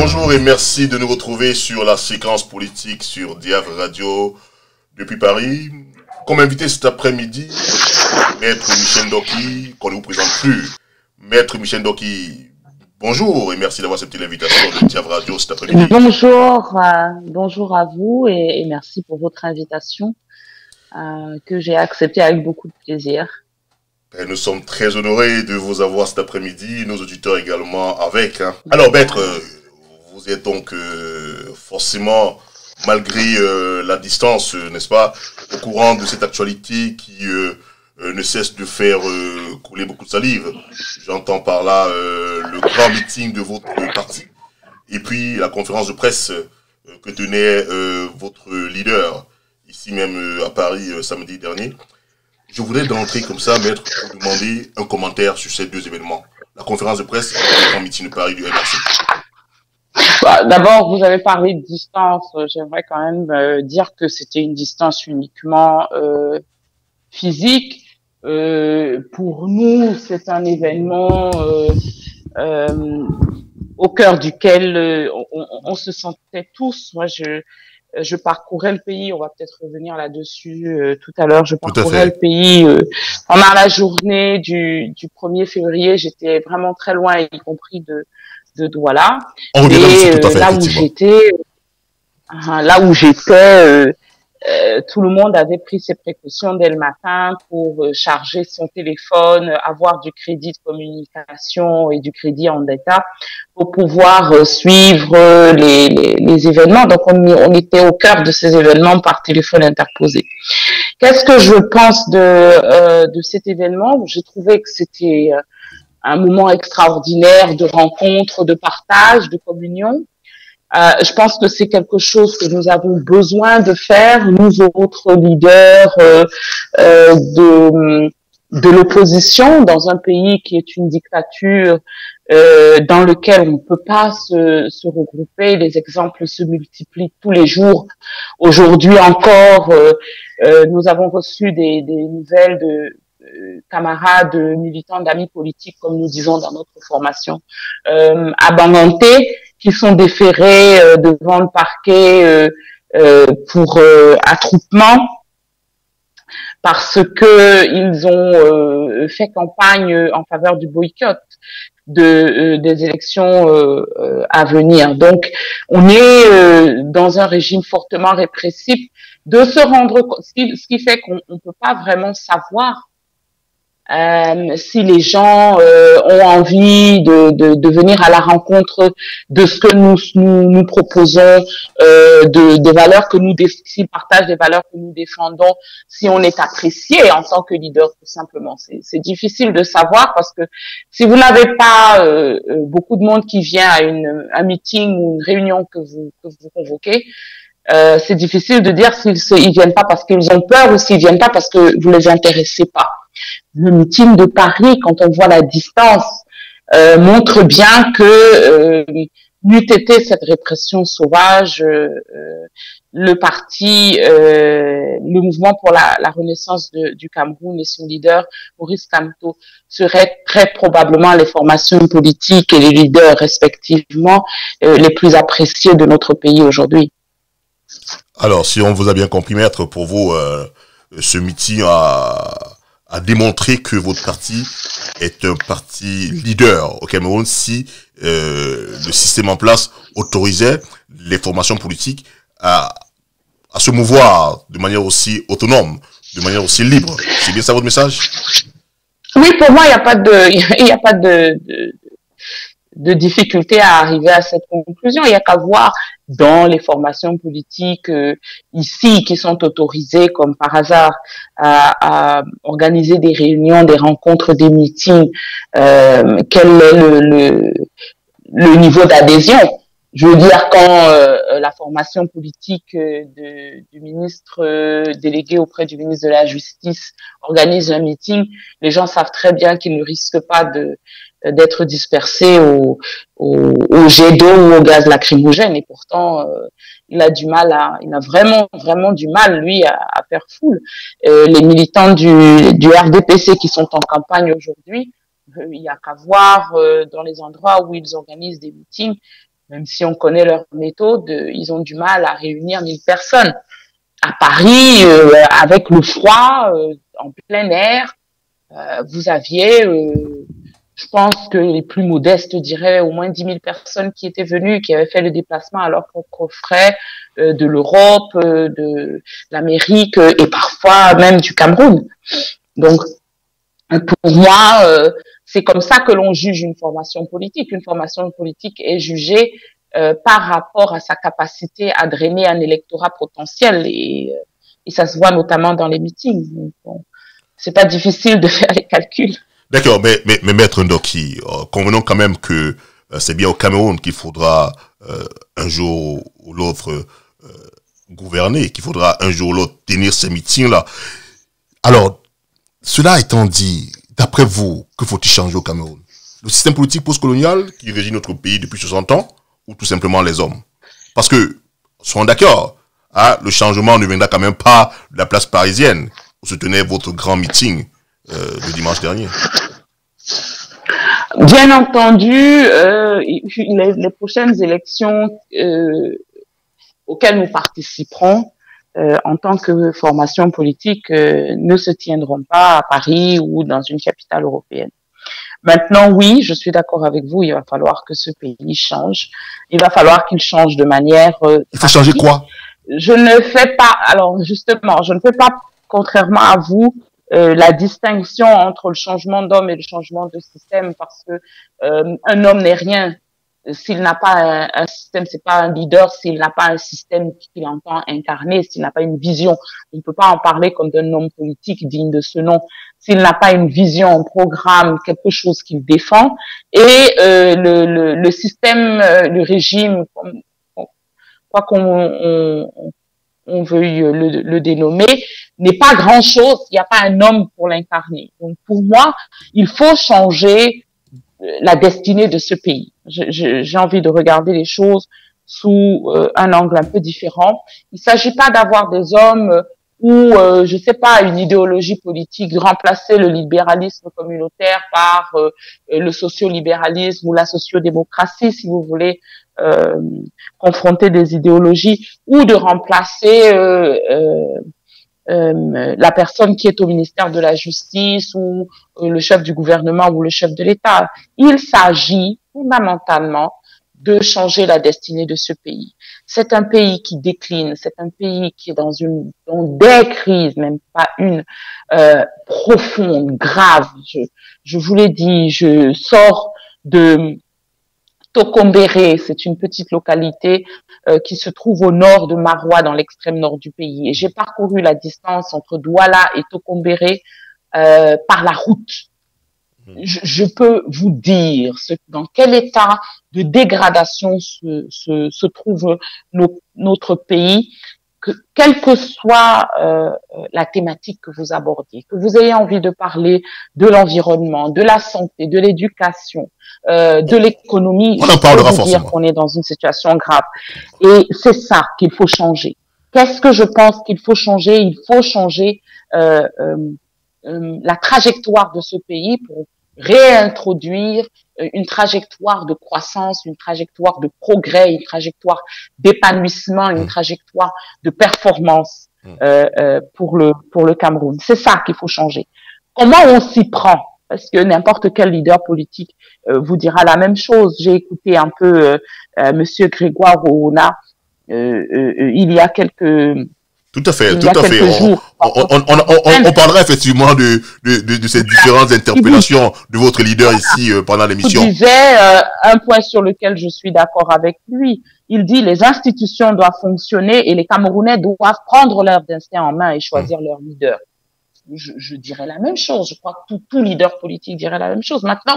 Bonjour et merci de nous retrouver sur la séquence politique sur Diavre Radio depuis Paris. Comme invité cet après-midi, Maître Michel Ndoki, qu'on ne vous présente plus. Maître Michel Ndoki, bonjour et merci d'avoir accepté l'invitation de Diavre Radio cet après-midi. Bonjour, bonjour à vous et merci pour votre invitation que j'ai acceptée avec beaucoup de plaisir. Et nous sommes très honorés de vous avoir cet après-midi, nos auditeurs également avec. Alors, Maître, vous êtes donc forcément, malgré la distance, n'est-ce pas, au courant de cette actualité qui ne cesse de faire couler beaucoup de salive. J'entends par là le grand meeting de votre parti et puis la conférence de presse que tenait votre leader ici même à Paris samedi dernier. Je voudrais d'entrer comme ça, Maître, vous demander un commentaire sur ces deux événements. La conférence de presse et le grand meeting de Paris du MRC. D'abord, vous avez parlé de distance. J'aimerais quand même dire que c'était une distance uniquement physique. Pour nous, c'est un événement au cœur duquel on se sentait tous. Moi, je parcourais le pays, on va peut-être revenir là-dessus tout à l'heure. Je parcourais le pays pendant la journée du 1er février. J'étais vraiment très loin, y compris de Douala. Et là où j'étais, tout le monde avait pris ses précautions dès le matin pour charger son téléphone, avoir du crédit de communication et du crédit en data pour pouvoir suivre les événements. Donc, on était au cœur de ces événements par téléphone interposé. Qu'est-ce que je pense de cet événement? J'ai trouvé que c'était un moment extraordinaire de rencontre, de partage, de communion. Je pense que c'est quelque chose que nous avons besoin de faire, nous autres leaders de l'opposition dans un pays qui est une dictature dans lequel on ne peut pas se regrouper. Les exemples se multiplient tous les jours. Aujourd'hui encore, nous avons reçu des nouvelles de camarades, militants, d'amis politiques, comme nous disons dans notre formation, à Banganté, qui sont déférés devant le parquet pour attroupement parce que ils ont fait campagne en faveur du boycott des élections à venir. Donc, on est dans un régime fortement répressif. De se rendre compte, ce qui fait qu'on ne peut pas vraiment savoir si les gens ont envie de venir à la rencontre de ce que nous proposons, des valeurs que s'ils partagent des valeurs que nous défendons, si on est apprécié en tant que leader, tout simplement. C'est difficile de savoir parce que si vous n'avez pas beaucoup de monde qui vient à un meeting ou une réunion que vous convoquez, c'est difficile de dire s'ils viennent pas parce qu'ils ont peur ou s'ils viennent pas parce que vous les intéressez pas. Le meeting de Paris, quand on voit la distance, montre bien que n'eût été cette répression sauvage, le parti, le mouvement pour la renaissance du Cameroun et son leader, Maurice Kamto, seraient très probablement les formations politiques et les leaders respectivement les plus appréciés de notre pays aujourd'hui. Alors, si on vous a bien compris, Maître, pour vous, ce meeting a démontré que votre parti est un parti leader au Cameroun si le système en place autorisait les formations politiques à se mouvoir de manière aussi autonome, de manière aussi libre. C'est bien ça votre message? Oui, pour moi, il n'y a pas de difficulté à arriver à cette conclusion. Il n'y a qu'à voir dans les formations politiques ici qui sont autorisées comme par hasard à organiser des réunions, des rencontres, des meetings, quel est le niveau d'adhésion. Je veux dire, quand la formation politique du ministre délégué auprès du ministre de la Justice organise un meeting, les gens savent très bien qu'ils ne risquent pas d'être dispersés au jet d'eau ou au gaz lacrymogène. Et pourtant, il a vraiment du mal, lui, à faire foule. Les militants du RDPC qui sont en campagne aujourd'hui, il n'y a qu'à voir dans les endroits où ils organisent des meetings, quel est le niveau d'adhésion. Je veux dire, quand la formation politique du ministre délégué auprès du ministre de la Justice organise un meeting, les gens savent très bien qu'ils ne risquent pas d'être dispersés au jet d'eau ou au gaz lacrymogène. Et pourtant, il a vraiment du mal, lui, à faire foule. Les militants du RDPC qui sont en campagne aujourd'hui, il n'y a qu'à voir dans les endroits où ils organisent des meetings, même si on connaît leur méthode, ils ont du mal à réunir 1000 personnes. À Paris, avec le froid, en plein air, vous aviez, je pense que les plus modestes diraient au moins 10 000 personnes qui étaient venues, qui avaient fait le déplacement à leurs propres frais de l'Europe, de l'Amérique et parfois même du Cameroun. Donc, pour moi, c'est comme ça que l'on juge une formation politique. Une formation politique est jugée par rapport à sa capacité à drainer un électorat potentiel et ça se voit notamment dans les meetings. Donc, bon, c'est pas difficile de faire les calculs. D'accord, mais Maître Ndoki, convenons quand même que c'est bien au Cameroun qu'il faudra un jour ou l'autre gouverner, qu'il faudra un jour ou l'autre tenir ces meetings-là. Alors, cela étant dit, d'après vous, que faut-il changer au Cameroun? Le système politique postcolonial qui régit notre pays depuis 60 ans ou tout simplement les hommes? Parce que, soyons d'accord, hein, le changement ne viendra quand même pas de la place parisienne où se tenait votre grand meeting le dimanche dernier. Bien entendu, les prochaines élections auxquelles nous participerons en tant que formation politique ne se tiendront pas à Paris ou dans une capitale européenne. Maintenant, oui, je suis d'accord avec vous, il va falloir que ce pays change. Il va falloir qu'il change de manière... il faut changer quoi? Je ne fais pas... Alors, justement, je ne fais pas, contrairement à vous, la distinction entre le changement d'homme et le changement de système, parce que un homme n'est rien s'il n'a pas un système, c'est pas un leader s'il n'a pas un système qu'il entend incarner, s'il n'a pas une vision. On ne peut pas en parler comme d'un homme politique digne de ce nom. S'il n'a pas une vision, un programme, quelque chose qu'il défend, et le système, le régime, quoi qu'on on veuille le dénommer, n'est pas grand-chose. Il n'y a pas un homme pour l'incarner. Donc pour moi, il faut changer la destinée de ce pays. J'ai envie de regarder les choses sous un angle un peu différent. Il ne s'agit pas d'avoir des hommes ou, je sais pas, une idéologie politique, remplacer le libéralisme communautaire par le sociolibéralisme ou la sociodémocratie, si vous voulez, confronter des idéologies, ou de remplacer la personne qui est au ministère de la Justice ou le chef du gouvernement ou le chef de l'État. Il s'agit fondamentalement de changer la destinée de ce pays. C'est un pays qui décline, c'est un pays qui est dans des crises, même pas une, profonde, grave. Je vous l'ai dit, je sors de Tokombéré, c'est une petite localité qui se trouve au nord de Maroua, dans l'extrême nord du pays. Et j'ai parcouru la distance entre Douala et Tokombéré par la route. Je peux vous dire dans quel état de dégradation se trouve notre pays, quelle que soit la thématique que vous abordiez, que vous ayez envie de parler de l'environnement, de la santé, de l'éducation, de l'économie, on en parlera forcément. Dire qu'on est dans une situation grave. Et c'est ça qu'il faut changer. Qu'est-ce que je pense qu'il faut changer? Il faut changer la trajectoire de ce pays pour réintroduire une trajectoire de croissance, une trajectoire de progrès, une trajectoire d'épanouissement, une trajectoire de performance pour le Cameroun. C'est ça qu'il faut changer. Comment on s'y prend? Parce que n'importe quel leader politique vous dira la même chose. J'ai écouté un peu Monsieur Grégoire Ouna il y a quelques tout à fait. On parlera effectivement de ces différentes interpellations de votre leader ici pendant l'émission. Il disait un point sur lequel je suis d'accord avec lui. Il dit les institutions doivent fonctionner et les Camerounais doivent prendre leur destin en main et choisir leur leader. Je dirais la même chose. Je crois que tout leader politique dirait la même chose. Maintenant,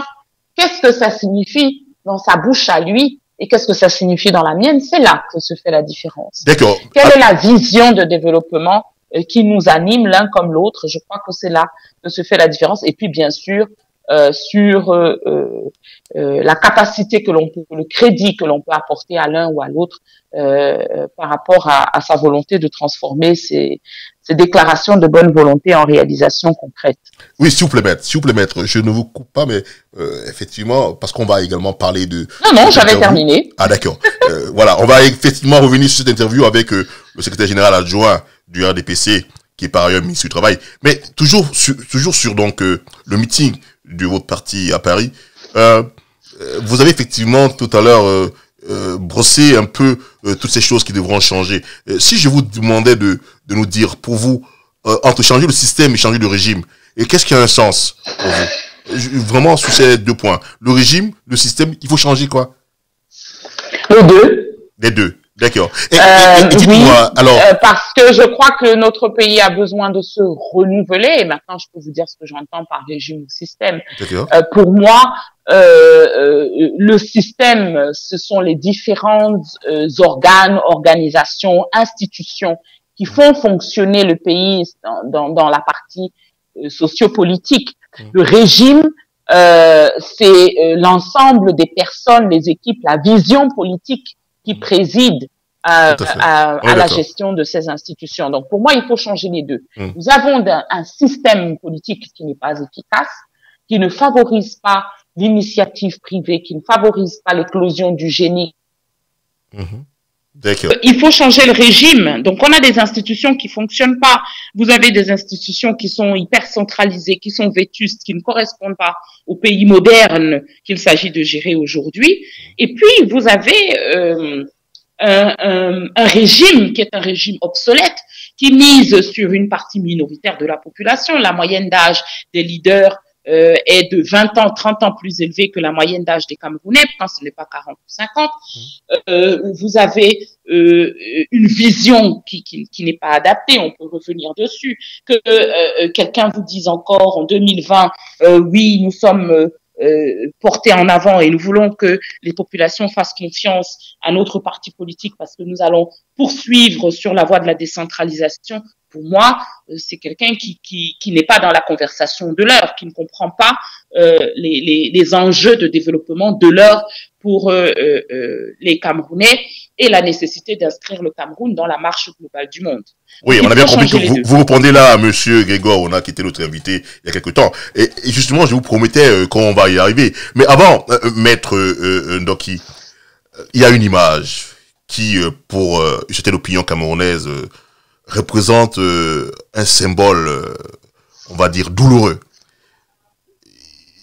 qu'est-ce que ça signifie dans sa bouche à lui? Et qu'est-ce que ça signifie dans la mienne? C'est là que se fait la différence. D'accord. Quelle est la vision de développement qui nous anime l'un comme l'autre? Je crois que c'est là que se fait la différence. Et puis, bien sûr, sur la capacité que l'on peut, le crédit que l'on peut apporter à l'un ou à l'autre par rapport à sa volonté de transformer ces déclarations de bonne volonté en réalisation concrète. Oui, s'il vous plaît, maître, je ne vous coupe pas, mais effectivement, parce qu'on va également parler de... Non, j'avais terminé. Ah, d'accord. Voilà, on va effectivement revenir sur cette interview avec le secrétaire général adjoint du RDPC, qui est par ailleurs ministre du Travail. Mais toujours sur donc le meeting de votre parti à Paris, vous avez effectivement tout à l'heure brossé un peu toutes ces choses qui devront changer. Si je vous demandais de nous dire, pour vous, entre changer le système et changer le régime, et qu'est-ce qui a un sens pour vous? Vraiment sur ces deux points. Le régime, le système, il faut changer quoi? Les deux. Les deux. D'accord. Oui, alors, parce que je crois que notre pays a besoin de se renouveler. Et maintenant, je peux vous dire ce que j'entends par régime ou système. Pour moi, le système, ce sont les différents organes, organisations, institutions qui font fonctionner le pays dans la partie sociopolitique. Le régime, c'est l'ensemble des personnes, les équipes, la vision politique qui préside à la gestion de ces institutions. Donc, pour moi, il faut changer les deux. Nous avons un système politique qui n'est pas efficace, qui ne favorise pas l'initiative privée, qui ne favorise pas l'éclosion du génie. Il faut changer le régime. Donc, on a des institutions qui fonctionnent pas. Vous avez des institutions qui sont hyper centralisées, qui sont vétustes, qui ne correspondent pas au pays moderne qu'il s'agit de gérer aujourd'hui. Et puis, vous avez un régime qui est un régime obsolète, qui mise sur une partie minoritaire de la population. La moyenne d'âge des leaders est de 20 ans, 30 ans plus élevée que la moyenne d'âge des Camerounais, quand ce n'est pas 40 ou 50. Vous avez une vision qui n'est pas adaptée, on peut revenir dessus, que quelqu'un vous dise encore en 2020, oui, nous sommes portés en avant et nous voulons que les populations fassent confiance à notre parti politique parce que nous allons poursuivre sur la voie de la décentralisation. Pour moi, c'est quelqu'un qui n'est pas dans la conversation de l'heure, qui ne comprend pas les enjeux de développement de l'heure pour les Camerounais et la nécessité d'inscrire le Cameroun dans la marche globale du monde. Oui, on a bien compris que vous répondez là à Monsieur Grégoire Ona, qui était notre invité il y a quelque temps. Et justement, je vous promettais qu'on va y arriver. Mais avant, Maître Ndoki, il y a une image qui, pour une certaine opinion camerounaise, représente un symbole, on va dire, douloureux.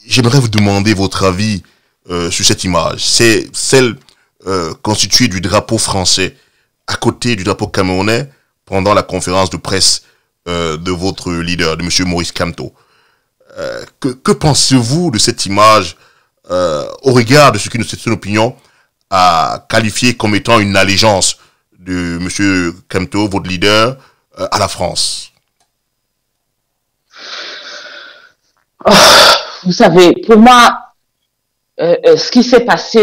J'aimerais vous demander votre avis sur cette image. C'est celle constituée du drapeau français à côté du drapeau camerounais pendant la conférence de presse de votre leader, de M. Maurice Kamto. Que pensez-vous de cette image au regard de ce qu'une certaine opinion a qualifié comme étant une allégeance de M. Kamto, votre leader, à la France? Vous savez, pour moi, ce qui s'est passé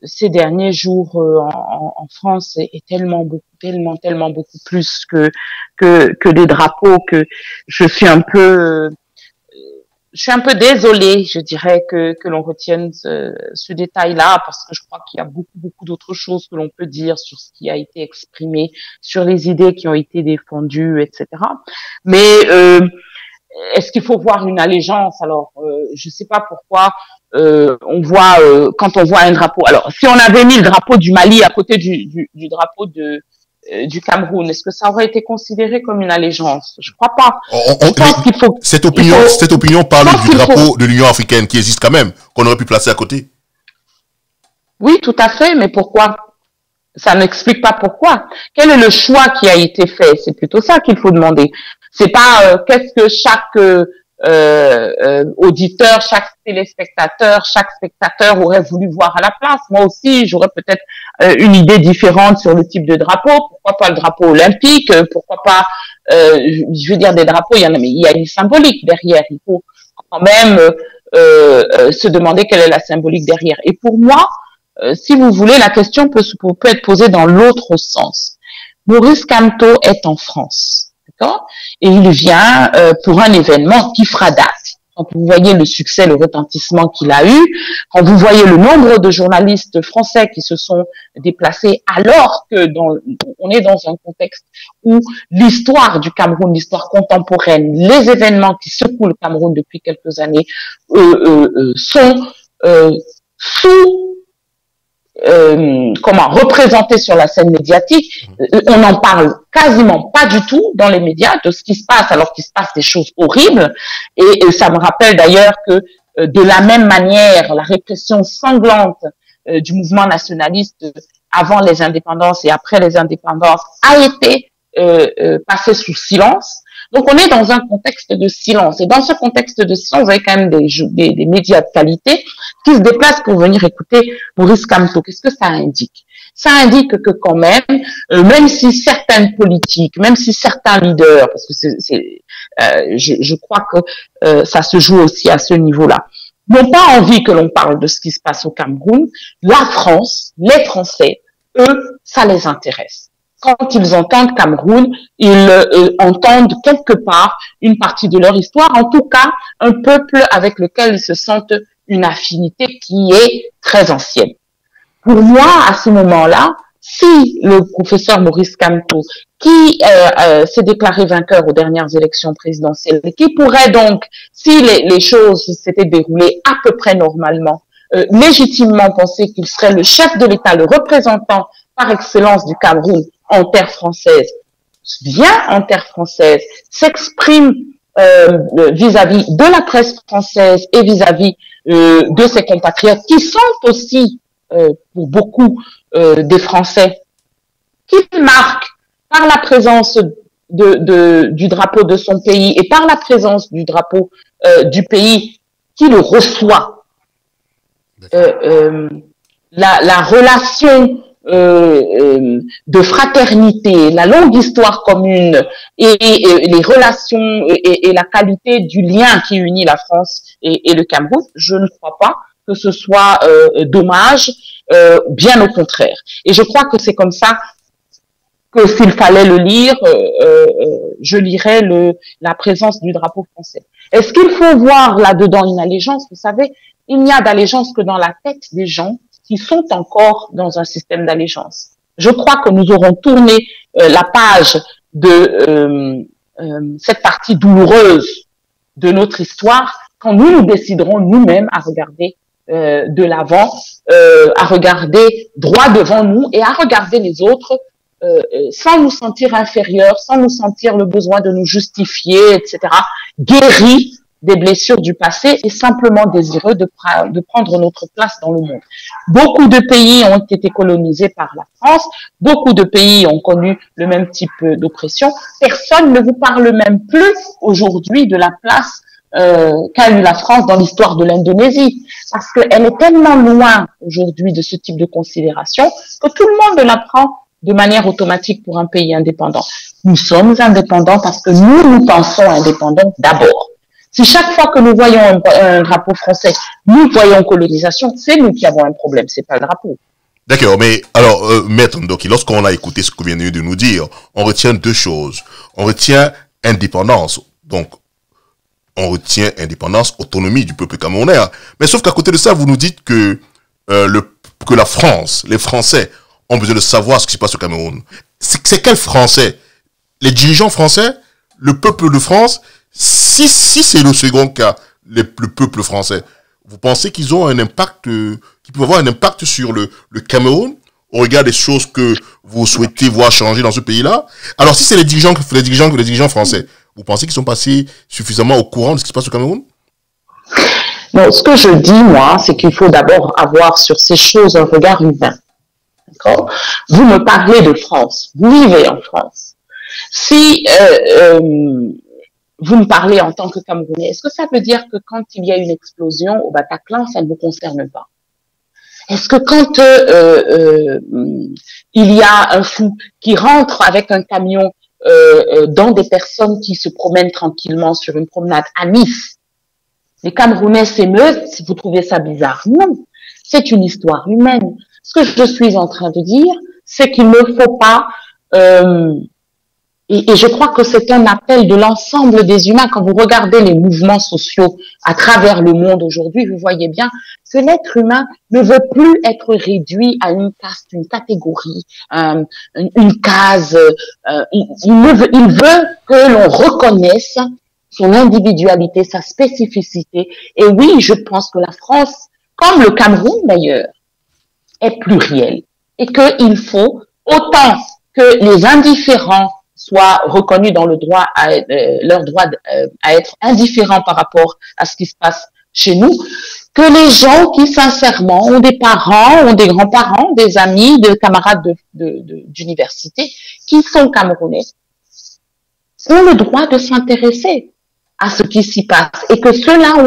ces derniers jours en France est tellement beaucoup plus que des drapeaux que je suis un peu désolée, je dirais, que l'on retienne ce détail-là, parce que je crois qu'il y a beaucoup d'autres choses que l'on peut dire sur ce qui a été exprimé, sur les idées qui ont été défendues, etc. Mais est-ce qu'il faut voir une allégeance? Alors, je sais pas pourquoi on voit quand on voit un drapeau. Alors, si on avait mis le drapeau du Mali à côté du drapeau du Cameroun, est-ce que ça aurait été considéré comme une allégeance? Je crois pas. Je pense qu'il faut. Cette opinion parle du drapeau de l'Union africaine qui existe quand même, qu'on aurait pu placer à côté. Oui, tout à fait, mais pourquoi? Ça n'explique pas pourquoi. Quel est le choix qui a été fait? C'est plutôt ça qu'il faut demander. C'est pas qu'est-ce que chaque auditeur, chaque téléspectateur, chaque spectateur aurait voulu voir à la place. Moi aussi, j'aurais peut-être une idée différente sur le type de drapeau. Pourquoi pas le drapeau olympique? Pourquoi pas, je veux dire, des drapeaux, il y en a, mais il y a une symbolique derrière. Il faut quand même se demander quelle est la symbolique derrière. Et pour moi, si vous voulez, la question peut être posée dans l'autre sens. Maurice Kamto est en France, d'accord, et il vient pour un événement qui fera date. quand vous voyez le succès, le retentissement qu'il a eu, quand vous voyez le nombre de journalistes français qui se sont déplacés, alors que on est dans un contexte où l'histoire du Cameroun, l'histoire contemporaine, les événements qui secouent le Cameroun depuis quelques années sont représentés sur la scène médiatique. On n'en parle quasiment pas du tout dans les médias de ce qui se passe, alors qu'il se passe des choses horribles. Et ça me rappelle d'ailleurs que de la même manière, la répression sanglante du mouvement nationaliste avant les indépendances et après les indépendances a été passée sous silence. Donc, on est dans un contexte de silence. Et dans ce contexte de silence, vous avez quand même des médias de qualité qui se déplacent pour venir écouter Maurice Kamto. Qu'est-ce que ça indique? Ça indique que quand même si certaines politiques, même si certains leaders, parce que je crois que ça se joue aussi à ce niveau-là, n'ont pas envie que l'on parle de ce qui se passe au Cameroun, la France, les Français, eux, ça les intéresse. Quand ils entendent Cameroun, ils entendent quelque part une partie de leur histoire, en tout cas un peuple avec lequel ils se sentent une affinité qui est très ancienne. Pour moi, à ce moment-là, si le professeur Maurice Kamto, qui s'est déclaré vainqueur aux dernières élections présidentielles, qui pourrait donc, si les choses s'étaient déroulées à peu près normalement, légitimement penser qu'il serait le chef de l'État, le représentant par excellence du Cameroun en terre française, vient en terre française, s'exprime vis-à-vis de la presse française et vis-à-vis de ses compatriotes qui sont aussi pour beaucoup des Français, qu'il marque par la présence du drapeau de son pays et par la présence du drapeau du pays qui le reçoit. La relation de fraternité, la longue histoire commune et les relations et la qualité du lien qui unit la France et le Cameroun, je ne crois pas que ce soit dommage, bien au contraire. Et je crois que c'est comme ça que s'il fallait le lire, je lirais la présence du drapeau français. Est-ce qu'il faut voir là-dedans une allégeance? Vous savez, il n'y a d'allégeance que dans la tête des gens qui sont encore dans un système d'allégeance. Je crois que nous aurons tourné la page de cette partie douloureuse de notre histoire quand nous déciderons nous-mêmes à regarder de l'avant, à regarder droit devant nous et à regarder les autres sans nous sentir inférieurs, sans nous sentir le besoin de nous justifier, etc., guéris des blessures du passé et simplement désireux de prendre notre place dans le monde. Beaucoup de pays ont été colonisés par la France, beaucoup de pays ont connu le même type d'oppression. Personne ne vous parle même plus aujourd'hui de la place qu'a eu la France dans l'histoire de l'Indonésie, parce qu'elle est tellement loin aujourd'hui de ce type de considération que tout le monde la prend de manière automatique pour un pays indépendant. Nous sommes indépendants parce que nous pensons indépendants d'abord. Si chaque fois que nous voyons un drapeau français, nous voyons colonisation, c'est nous qui avons un problème, c'est pas le drapeau. D'accord, mais alors, Maître Ndoki, lorsqu'on a écouté ce que vous venez de nous dire, on retient deux choses. On retient indépendance, donc on retient indépendance, autonomie du peuple camerounais. Mais sauf qu'à côté de ça, vous nous dites que que la France, les Français, ont besoin de savoir ce qui se passe au Cameroun. C'est quel Français? Les dirigeants français? Le peuple de France? Si c'est le second cas, le peuple français, vous pensez qu'ils ont un impact, qu'ils peuvent avoir un impact sur le Cameroun au regard des choses que vous souhaitez voir changer dans ce pays-là? Alors si c'est les dirigeants français, vous pensez qu'ils sont passés suffisamment au courant de ce qui se passe au Cameroun? Non, ce que je dis, moi, c'est qu'il faut d'abord avoir sur ces choses un regard humain. D'accord? Vous me parlez de France, vous vivez en France. Si vous me parlez en tant que Camerounais, est-ce que ça veut dire que quand il y a une explosion au Bataclan, ça ne vous concerne pas? Est-ce que quand il y a un fou qui rentre avec un camion dans des personnes qui se promènent tranquillement sur une promenade à Nice, les Camerounais s'émeuvent, si vous trouvez ça bizarre? Non, c'est une histoire humaine. Ce que je suis en train de dire, c'est qu'il ne faut pas Et je crois que c'est un appel de l'ensemble des humains. Quand vous regardez les mouvements sociaux à travers le monde aujourd'hui, vous voyez bien que l'être humain ne veut plus être réduit à une caste, une catégorie, une case. Il veut que l'on reconnaisse son individualité, sa spécificité. Et oui, je pense que la France, comme le Cameroun d'ailleurs, est plurielle et qu'il faut autant que les indifférents soient reconnus dans le droit leur droit à être indifférents par rapport à ce qui se passe chez nous, que les gens qui sincèrement ont des parents, ont des grands-parents, des amis, des camarades d'université qui sont camerounais, ont le droit de s'intéresser à ce qui s'y passe et que ceux-là ont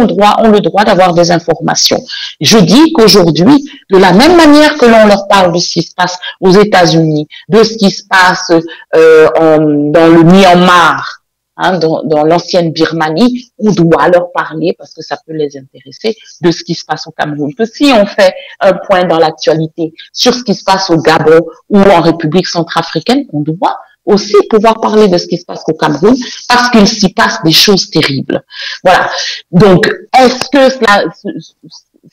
le droit d'avoir des informations. Je dis qu'aujourd'hui, de la même manière que l'on leur parle de ce qui se passe aux États-Unis, de ce qui se passe dans le Myanmar, dans l'ancienne Birmanie, on doit leur parler parce que ça peut les intéresser de ce qui se passe au Cameroun. Que si on fait un point dans l'actualité sur ce qui se passe au Gabon ou en République centrafricaine, on doit aussi pouvoir parler de ce qui se passe au Cameroun parce qu'il s'y passe des choses terribles. Voilà. Donc, est-ce que cela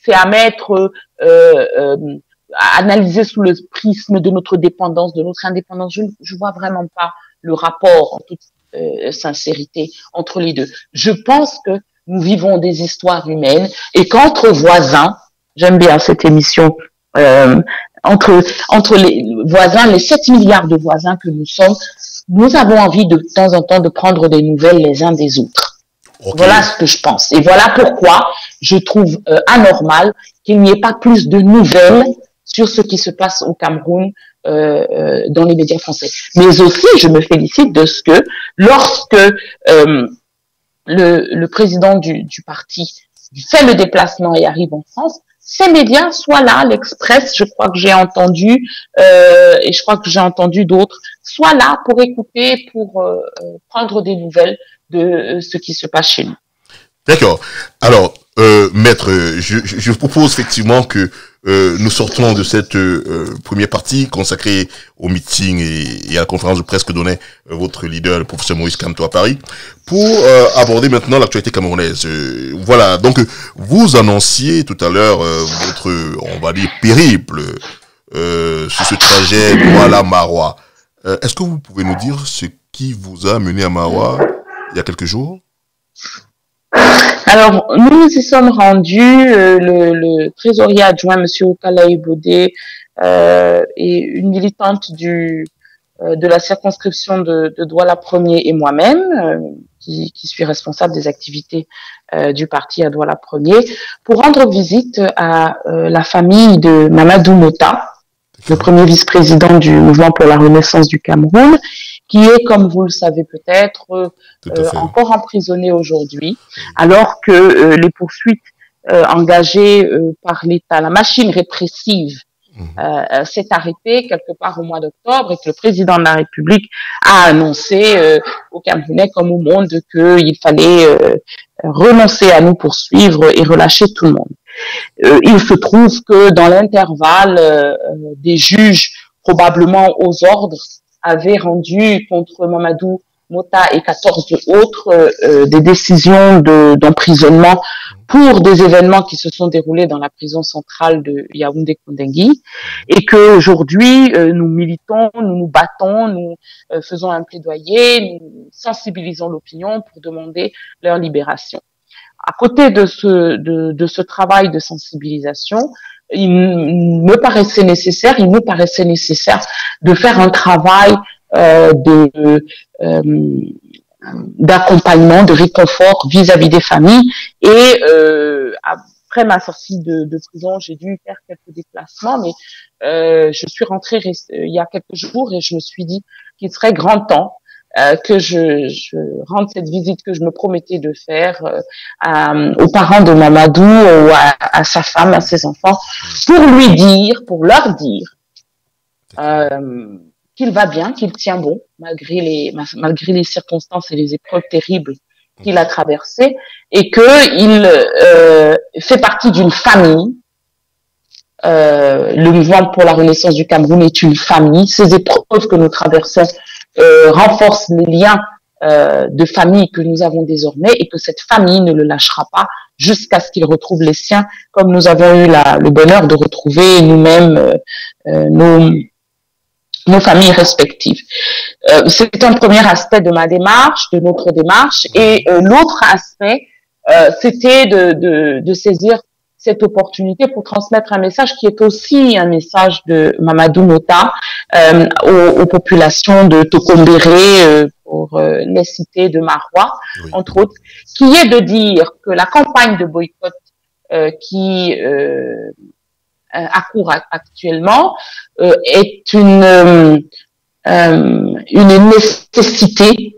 c'est à mettre à analyser sous le prisme de notre dépendance, de notre indépendance? Je vois vraiment pas le rapport en toute sincérité entre les deux. Je pense que nous vivons des histoires humaines et qu'entre voisins, j'aime bien cette émission, entre les voisins, les 7 milliards de voisins que nous sommes, nous avons envie de temps en temps de prendre des nouvelles les uns des autres. Okay. Voilà ce que je pense. Et voilà pourquoi je trouve anormal qu'il n'y ait pas plus de nouvelles sur ce qui se passe au Cameroun dans les médias français. Mais aussi, je me félicite de ce que lorsque le président du parti fait le déplacement et arrive en France, ces médias soient là, l'Express, je crois que j'ai entendu, et je crois que j'ai entendu d'autres, soient là pour écouter, pour prendre des nouvelles de ce qui se passe chez nous. D'accord. Alors, maître, je propose effectivement que nous sortons de cette première partie consacrée au meeting et à la conférence de presse que donnait votre leader, le professeur Maurice Kamto à Paris, pour aborder maintenant l'actualité camerounaise. Voilà, donc vous annonciez tout à l'heure votre, on va dire, périple sur ce trajet Douala-Maroua. Est-ce que vous pouvez nous dire ce qui vous a mené à Maroua il y a quelques jours? Alors, nous nous y sommes rendus, le trésorier adjoint, monsieur Okalaï Bodé, et une militante de la circonscription de Douala 1er et moi-même, qui suis responsable des activités du parti à Douala 1er, pour rendre visite à la famille de Mamadou Mota, le premier vice-président du Mouvement pour la Renaissance du Cameroun, qui est, comme vous le savez peut-être, encore emprisonné aujourd'hui, alors que les poursuites engagées par l'État, la machine répressive, s'est arrêtée quelque part au mois d'octobre et que le président de la République a annoncé aux Camerounais comme au monde qu'il fallait renoncer à nous poursuivre et relâcher tout le monde. Il se trouve que dans l'intervalle, des juges, probablement aux ordres, avaient rendu contre Mamadou Mota et 14 autres des décisions d'emprisonnement pour des événements qui se sont déroulés dans la prison centrale de Yaoundé-Kondengui, et qu'aujourd'hui nous militons, nous battons, nous faisons un plaidoyer, nous sensibilisons l'opinion pour demander leur libération. À côté de ce travail de sensibilisation, il me paraissait nécessaire de faire un travail d'accompagnement, de réconfort vis-à-vis des familles. Et après ma sortie de prison, j'ai dû faire quelques déplacements, mais je suis rentrée il y a quelques jours et je me suis dit qu'il serait grand temps que je rende cette visite que je me promettais de faire aux parents de Mamadou, ou à sa femme, à ses enfants, pour leur dire qu'il va bien, qu'il tient bon, malgré les circonstances et les épreuves terribles qu'il a traversées, et qu'il fait partie d'une famille. Le mouvement pour la Renaissance du Cameroun est une famille. Ces épreuves que nous traversons renforce les liens de famille que nous avons désormais et que cette famille ne le lâchera pas jusqu'à ce qu'il retrouve les siens, comme nous avons eu le bonheur de retrouver nous-mêmes nos familles respectives. C'est un premier aspect de ma démarche, de notre démarche, et l'autre aspect, c'était de saisir cette opportunité pour transmettre un message qui est aussi un message de Mamadou Mota aux populations de Tokombéré, pour les cités de Marois, oui, entre autres, qui est de dire que la campagne de boycott qui accourt actuellement est une nécessité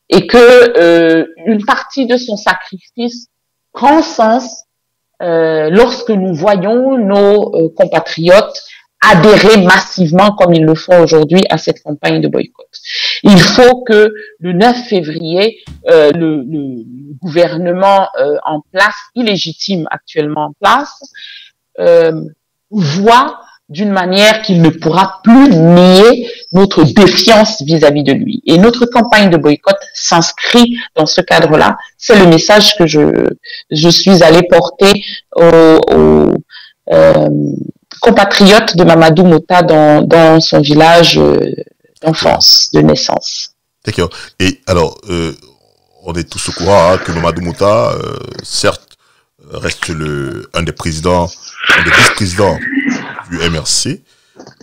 et que une partie de son sacrifice prend sens lorsque nous voyons nos compatriotes adhérer massivement, comme ils le font aujourd'hui, à cette campagne de boycott. Il faut que le 9 février, le gouvernement en place, illégitime actuellement en place, voit d'une manière qu'il ne pourra plus nier notre défiance vis-à-vis de lui. Et notre campagne de boycott s'inscrit dans ce cadre-là. C'est le message que je suis allée porter aux compatriote de Mamadou Mota dans son village d'enfance, de naissance. D'accord. Et alors, on est tous au courant que Mamadou Mota, certes, reste un des vice-présidents du MRC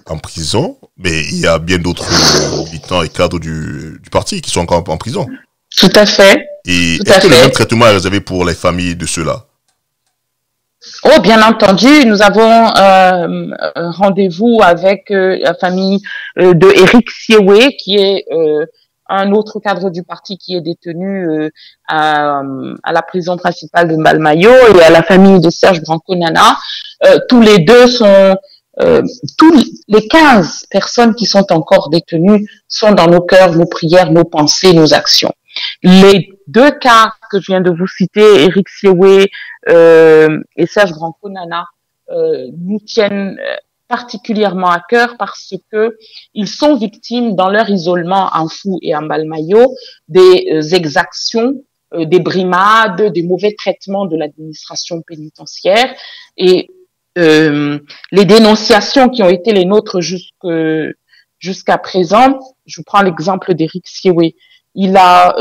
en prison, mais il y a bien d'autres militants et cadres du parti qui sont encore en prison. Tout à fait. Et est-ce que le même traitement est réservé pour les familles de ceux-là? Oh, bien entendu, nous avons un rendez-vous avec la famille de Eric Siewe, qui est un autre cadre du parti qui est détenu à la prison principale de Mbalmayo, et à la famille de Serge Branco-Nana. Tous les deux sont, tous les 15 personnes qui sont encore détenues sont dans nos cœurs, nos prières, nos pensées, nos actions. Les deux cas que je viens de vous citer, Eric Siewe et Serge Branco-Nana, nous tiennent particulièrement à cœur parce que ils sont victimes dans leur isolement en Fou et en Mbalmayo des exactions, des brimades, des mauvais traitements de l'administration pénitentiaire, et les dénonciations qui ont été les nôtres jusqu'à présent. Je vous prends l'exemple d'Eric Siewe. Il a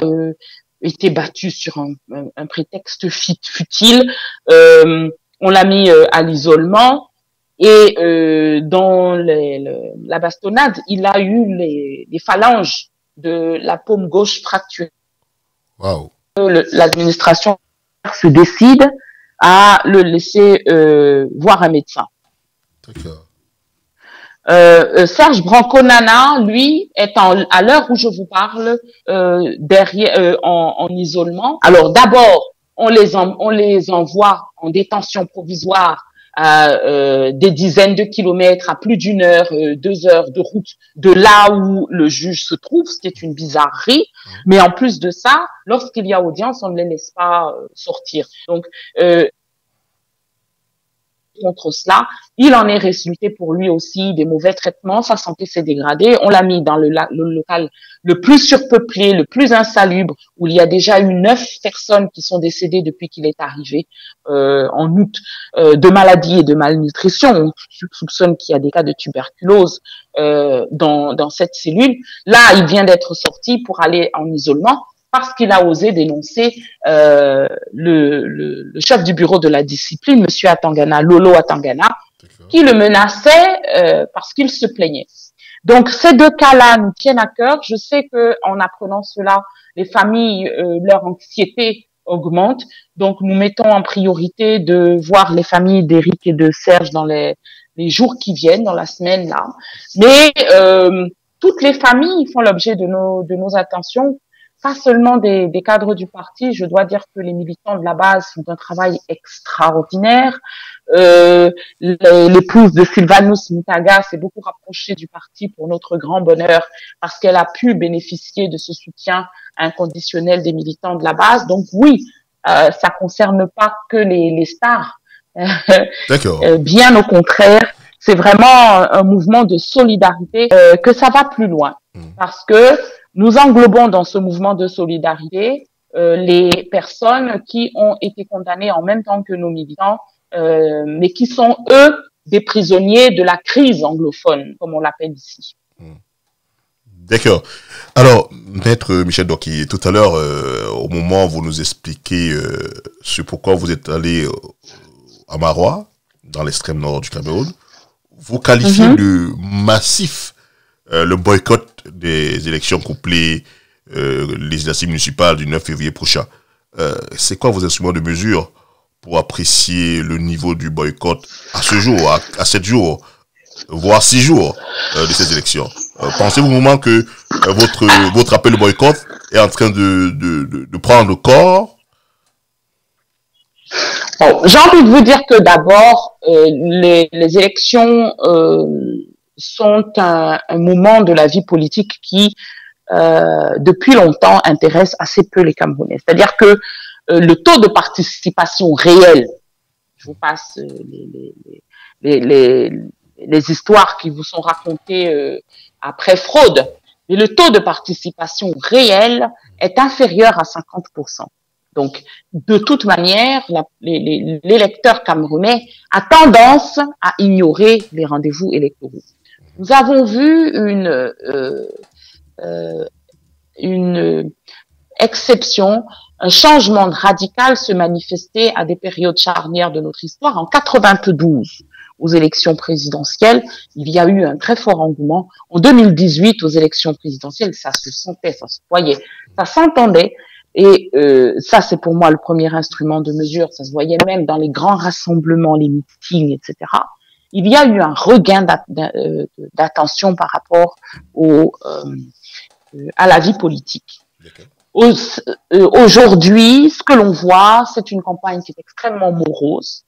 été battu sur un prétexte futile. On l'a mis à l'isolement, et dans la bastonnade, il a eu les phalanges de la paume gauche fracturée. Wow. L'administration se décide à le laisser voir un médecin. D'accord. Serge Branco-Nana, lui, est à l'heure où je vous parle en isolement. Alors d'abord, on les envoie en détention provisoire à des dizaines de kilomètres, à plus d'1 heure, 2 heures de route de là où le juge se trouve, ce qui est une bizarrerie. Mais en plus de ça, lorsqu'il y a audience, on ne les laisse pas sortir. Donc contre cela, il en est résulté pour lui aussi des mauvais traitements, sa santé s'est dégradée, on l'a mis dans le local le plus surpeuplé, le plus insalubre, où il y a déjà eu 9 personnes qui sont décédées depuis qu'il est arrivé en août de maladies et de malnutrition. On soupçonne qu'il y a des cas de tuberculose dans cette cellule. Là, il vient d'être sorti pour aller en isolement, parce qu'il a osé dénoncer le chef du bureau de la discipline, Monsieur Atangana, Lolo Atangana, qui le menaçait parce qu'il se plaignait. Donc ces deux cas-là nous tiennent à cœur. Je sais que en apprenant cela, les familles, leur anxiété augmente. Donc nous mettons en priorité de voir les familles d'Éric et de Serge dans les jours qui viennent, dans la semaine là. Mais toutes les familles font l'objet de nos attentions. Pas seulement des cadres du parti, je dois dire que les militants de la base font un travail extraordinaire. L'épouse de Sylvanus Mutaga s'est beaucoup rapprochée du parti pour notre grand bonheur, parce qu'elle a pu bénéficier de ce soutien inconditionnel des militants de la base. Donc oui, ça concerne pas que les stars. D'accord. Bien au contraire, c'est vraiment un mouvement de solidarité, que ça va plus loin. Parce que nous englobons dans ce mouvement de solidarité les personnes qui ont été condamnées en même temps que nos militants, mais qui sont, eux, des prisonniers de la crise anglophone, comme on l'appelle ici. D'accord. Alors, Maître Michel Doki, tout à l'heure, au moment où vous nous expliquez ce pourquoi vous êtes allé à Marois, dans l'extrême nord du Cameroun, vous qualifiez de massif le boycott des élections couplées législatives municipales du 9 février prochain. C'est quoi vos instruments de mesure pour apprécier le niveau du boycott à ce jour, à 7 jours, voire 6 jours de ces élections? Pensez-vous vraiment que votre appel au boycott est en train de prendre corps? Bon, j'ai envie de vous dire que d'abord, les élections sont un moment de la vie politique qui, depuis longtemps, intéresse assez peu les Camerounais. C'est-à-dire que le taux de participation réel, je vous passe les histoires qui vous sont racontées après fraude, mais le taux de participation réel est inférieur à 50%. Donc, de toute manière, l'électeur camerounais a tendance à ignorer les rendez-vous électoraux. Nous avons vu une exception, un changement radical se manifester à des périodes charnières de notre histoire. En 92, aux élections présidentielles, il y a eu un très fort engouement. En 2018, aux élections présidentielles, ça se sentait, ça se voyait, ça s'entendait. Et ça, c'est pour moi le premier instrument de mesure. Ça se voyait même dans les grands rassemblements, les meetings, etc. Il y a eu un regain d'attention par rapport à la vie politique. Aujourd'hui, ce que l'on voit, c'est une campagne qui est extrêmement morose.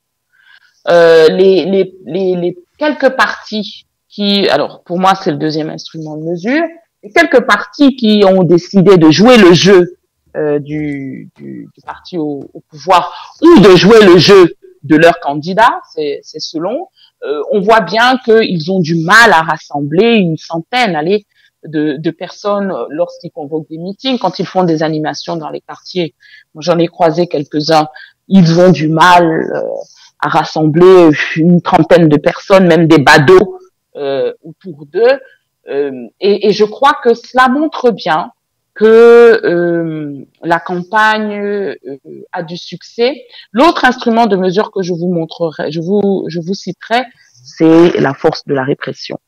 Les quelques partis qui, alors pour moi, c'est le deuxième instrument de mesure, les quelques partis qui ont décidé de jouer le jeu du parti au pouvoir ou de jouer le jeu de leur candidat, c'est selon. On voit bien qu'ils ont du mal à rassembler une centaine, de personnes lorsqu'ils convoquent des meetings, quand ils font des animations dans les quartiers. Moi, j'en ai croisé quelques-uns. Ils ont du mal à rassembler une trentaine de personnes, même des badauds autour d'eux. Et je crois que cela montre bien que la campagne a du succès. L'autre instrument de mesure que je vous montrerai, je vous citerai, c'est la force de la répression.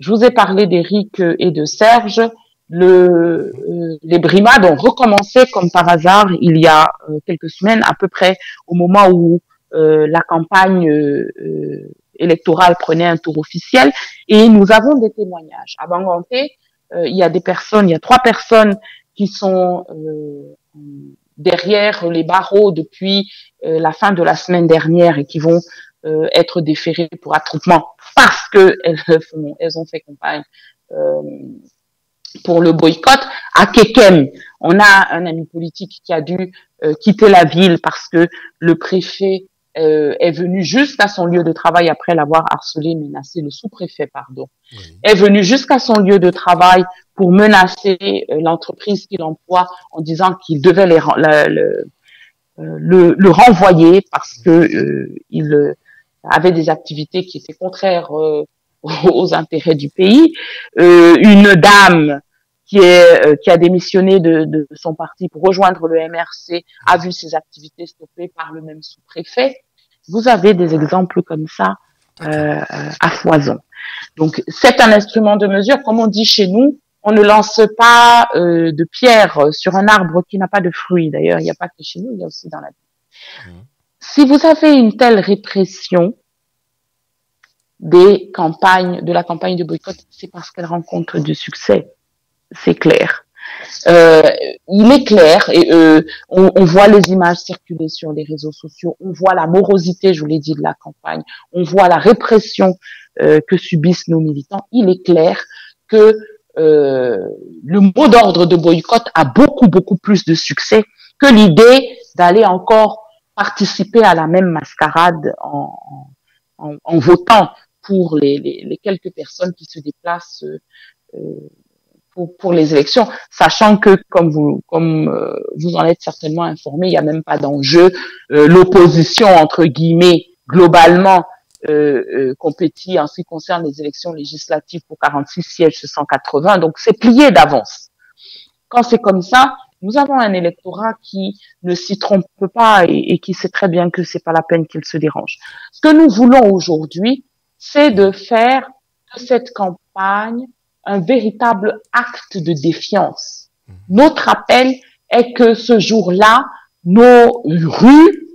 Je vous ai parlé d'Éric et de Serge. Les brimades ont recommencé comme par hasard il y a quelques semaines, à peu près au moment où la campagne électorale prenait un tour officiel, et nous avons des témoignages. À Banganté, il y a 3 personnes qui sont derrière les barreaux depuis la fin de la semaine dernière et qui vont être déférées pour attroupement parce que elles ont fait campagne pour le boycott. À Kekem, on a un ami politique qui a dû quitter la ville parce que le préfet est venu jusqu'à son lieu de travail après l'avoir harcelé, menacé, le sous-préfet, pardon, est venu jusqu'à son lieu de travail pour menacer l'entreprise qu'il emploie en disant qu'il devait le renvoyer parce que il avait des activités qui étaient contraires aux intérêts du pays. Une dame qui a démissionné de son parti pour rejoindre le MRC a vu ses activités stoppées par le même sous-préfet. Vous avez des exemples comme ça à foison. Donc, c'est un instrument de mesure. Comme on dit chez nous, on ne lance pas de pierre sur un arbre qui n'a pas de fruits. D'ailleurs, il n'y a pas que chez nous, il y a aussi dans la vie. Si vous avez une telle répression de la campagne de boycott, c'est parce qu'elle rencontre du succès. C'est clair. Il est clair, et on voit les images circuler sur les réseaux sociaux, on voit la morosité, je vous l'ai dit, de la campagne, on voit la répression que subissent nos militants. Il est clair que le mot d'ordre de boycott a beaucoup plus de succès que l'idée d'aller encore participer à la même mascarade en votant pour les quelques personnes qui se déplacent pour les élections, sachant que, comme vous en êtes certainement informé, il n'y a même pas d'enjeu. L'opposition, entre guillemets, globalement, compétit en ce qui concerne les élections législatives pour 46 sièges sur 180, donc c'est plié d'avance. Quand c'est comme ça, nous avons un électorat qui ne s'y trompe pas et qui sait très bien que c'est pas la peine qu'il se dérange. Ce que nous voulons aujourd'hui, c'est de faire de cette campagne un véritable acte de défiance. Notre appel est que ce jour-là, nos rues,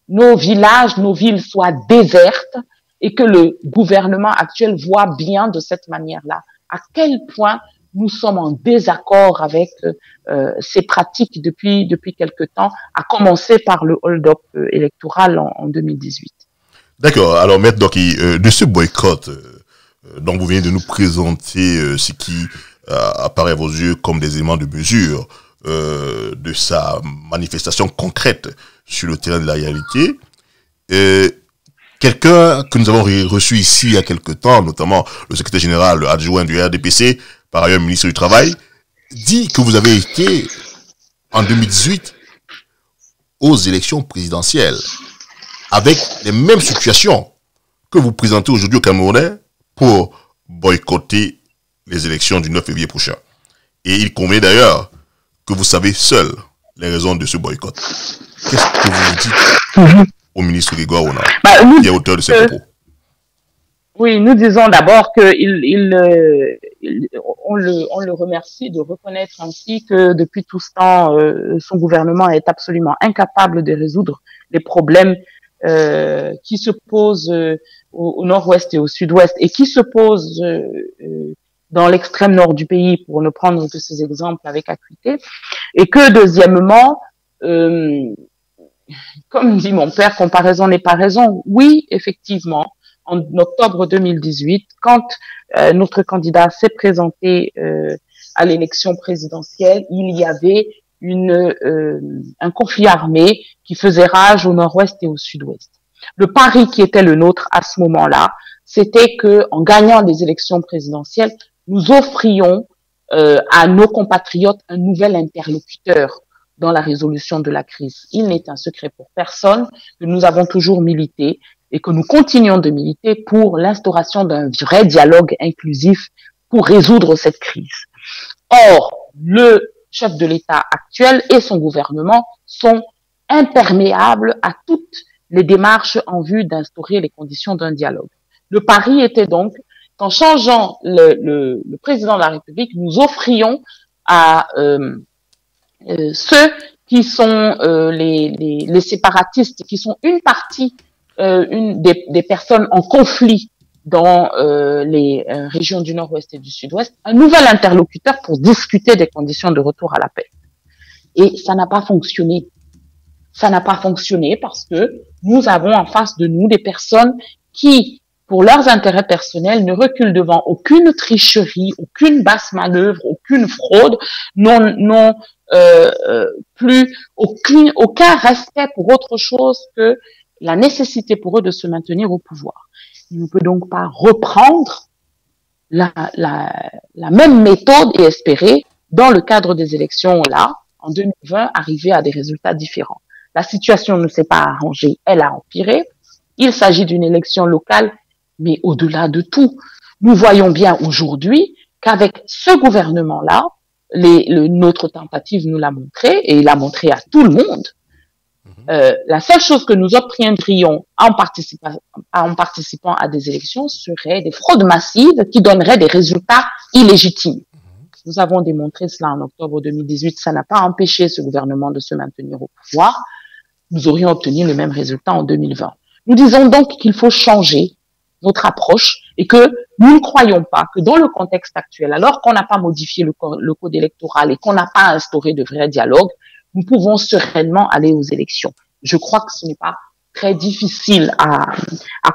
nos villages, nos villes soient désertes et que le gouvernement actuel voit bien de cette manière-là à quel point nous sommes en désaccord avec ces pratiques depuis quelque temps, à commencer par le hold-up électoral en 2018. D'accord. Alors, Maître Doki, de ce boycott dont vous venez de nous présenter ce qui apparaît à vos yeux comme des éléments de mesure de sa manifestation concrète sur le terrain de la réalité, quelqu'un que nous avons reçu ici il y a quelque temps, notamment le secrétaire général adjoint du RDPC, par ailleurs ministre du Travail, dit que vous avez été en 2018 aux élections présidentielles avec les mêmes situations que vous présentez aujourd'hui au Camerounais pour boycotter les élections du 9 février prochain. Et il convient d'ailleurs que vous savez seul les raisons de ce boycott. Qu'est-ce que vous dites au ministre Grégoire Rona, qui est auteur de ces propos? Oui, nous disons d'abord que on le remercie de reconnaître ainsi que depuis tout ce temps, son gouvernement est absolument incapable de résoudre les problèmes qui se posent au nord-ouest et au sud-ouest et qui se posent dans l'extrême nord du pays, pour ne prendre que ces exemples avec acuité, et que deuxièmement, comme dit mon père, comparaison n'est pas raison. Oui, effectivement, en octobre 2018, quand notre candidat s'est présenté à l'élection présidentielle, il y avait un conflit armé qui faisait rage au nord-ouest et au sud-ouest. Le pari qui était le nôtre à ce moment-là, c'était que, en gagnant les élections présidentielles, nous offrions à nos compatriotes un nouvel interlocuteur dans la résolution de la crise. Il n'est un secret pour personne que nous avons toujours milité et que nous continuons de militer pour l'instauration d'un vrai dialogue inclusif pour résoudre cette crise. Or, le chef de l'État actuel et son gouvernement sont imperméables à toutes les démarches en vue d'instaurer les conditions d'un dialogue. Le pari était donc qu'en changeant le président de la République, nous offrions à ceux qui sont les séparatistes, qui sont une partie des personnes en conflit dans les régions du Nord-Ouest et du Sud-Ouest, un nouvel interlocuteur pour discuter des conditions de retour à la paix. Et ça n'a pas fonctionné. Ça n'a pas fonctionné parce que nous avons en face de nous des personnes qui, pour leurs intérêts personnels, ne reculent devant aucune tricherie, aucune basse manœuvre, aucune fraude, n'ont plus aucun respect pour autre chose que la nécessité pour eux de se maintenir au pouvoir. Il ne peut donc pas reprendre la même méthode et espérer, dans le cadre des élections là, en 2020, arriver à des résultats différents. La situation ne s'est pas arrangée, elle a empiré. Il s'agit d'une élection locale, mais au-delà de tout, nous voyons bien aujourd'hui qu'avec ce gouvernement-là, notre tentative nous l'a montré, et il a montré à tout le monde. La seule chose que nous obtiendrions en participant à des élections serait des fraudes massives qui donneraient des résultats illégitimes. Nous avons démontré cela en octobre 2018. Ça n'a pas empêché ce gouvernement de se maintenir au pouvoir. Nous aurions obtenu le même résultat en 2020. Nous disons donc qu'il faut changer notre approche et que nous ne croyons pas que dans le contexte actuel, alors qu'on n'a pas modifié le code électoral et qu'on n'a pas instauré de vrai dialogue, nous pouvons sereinement aller aux élections. Je crois que ce n'est pas très difficile à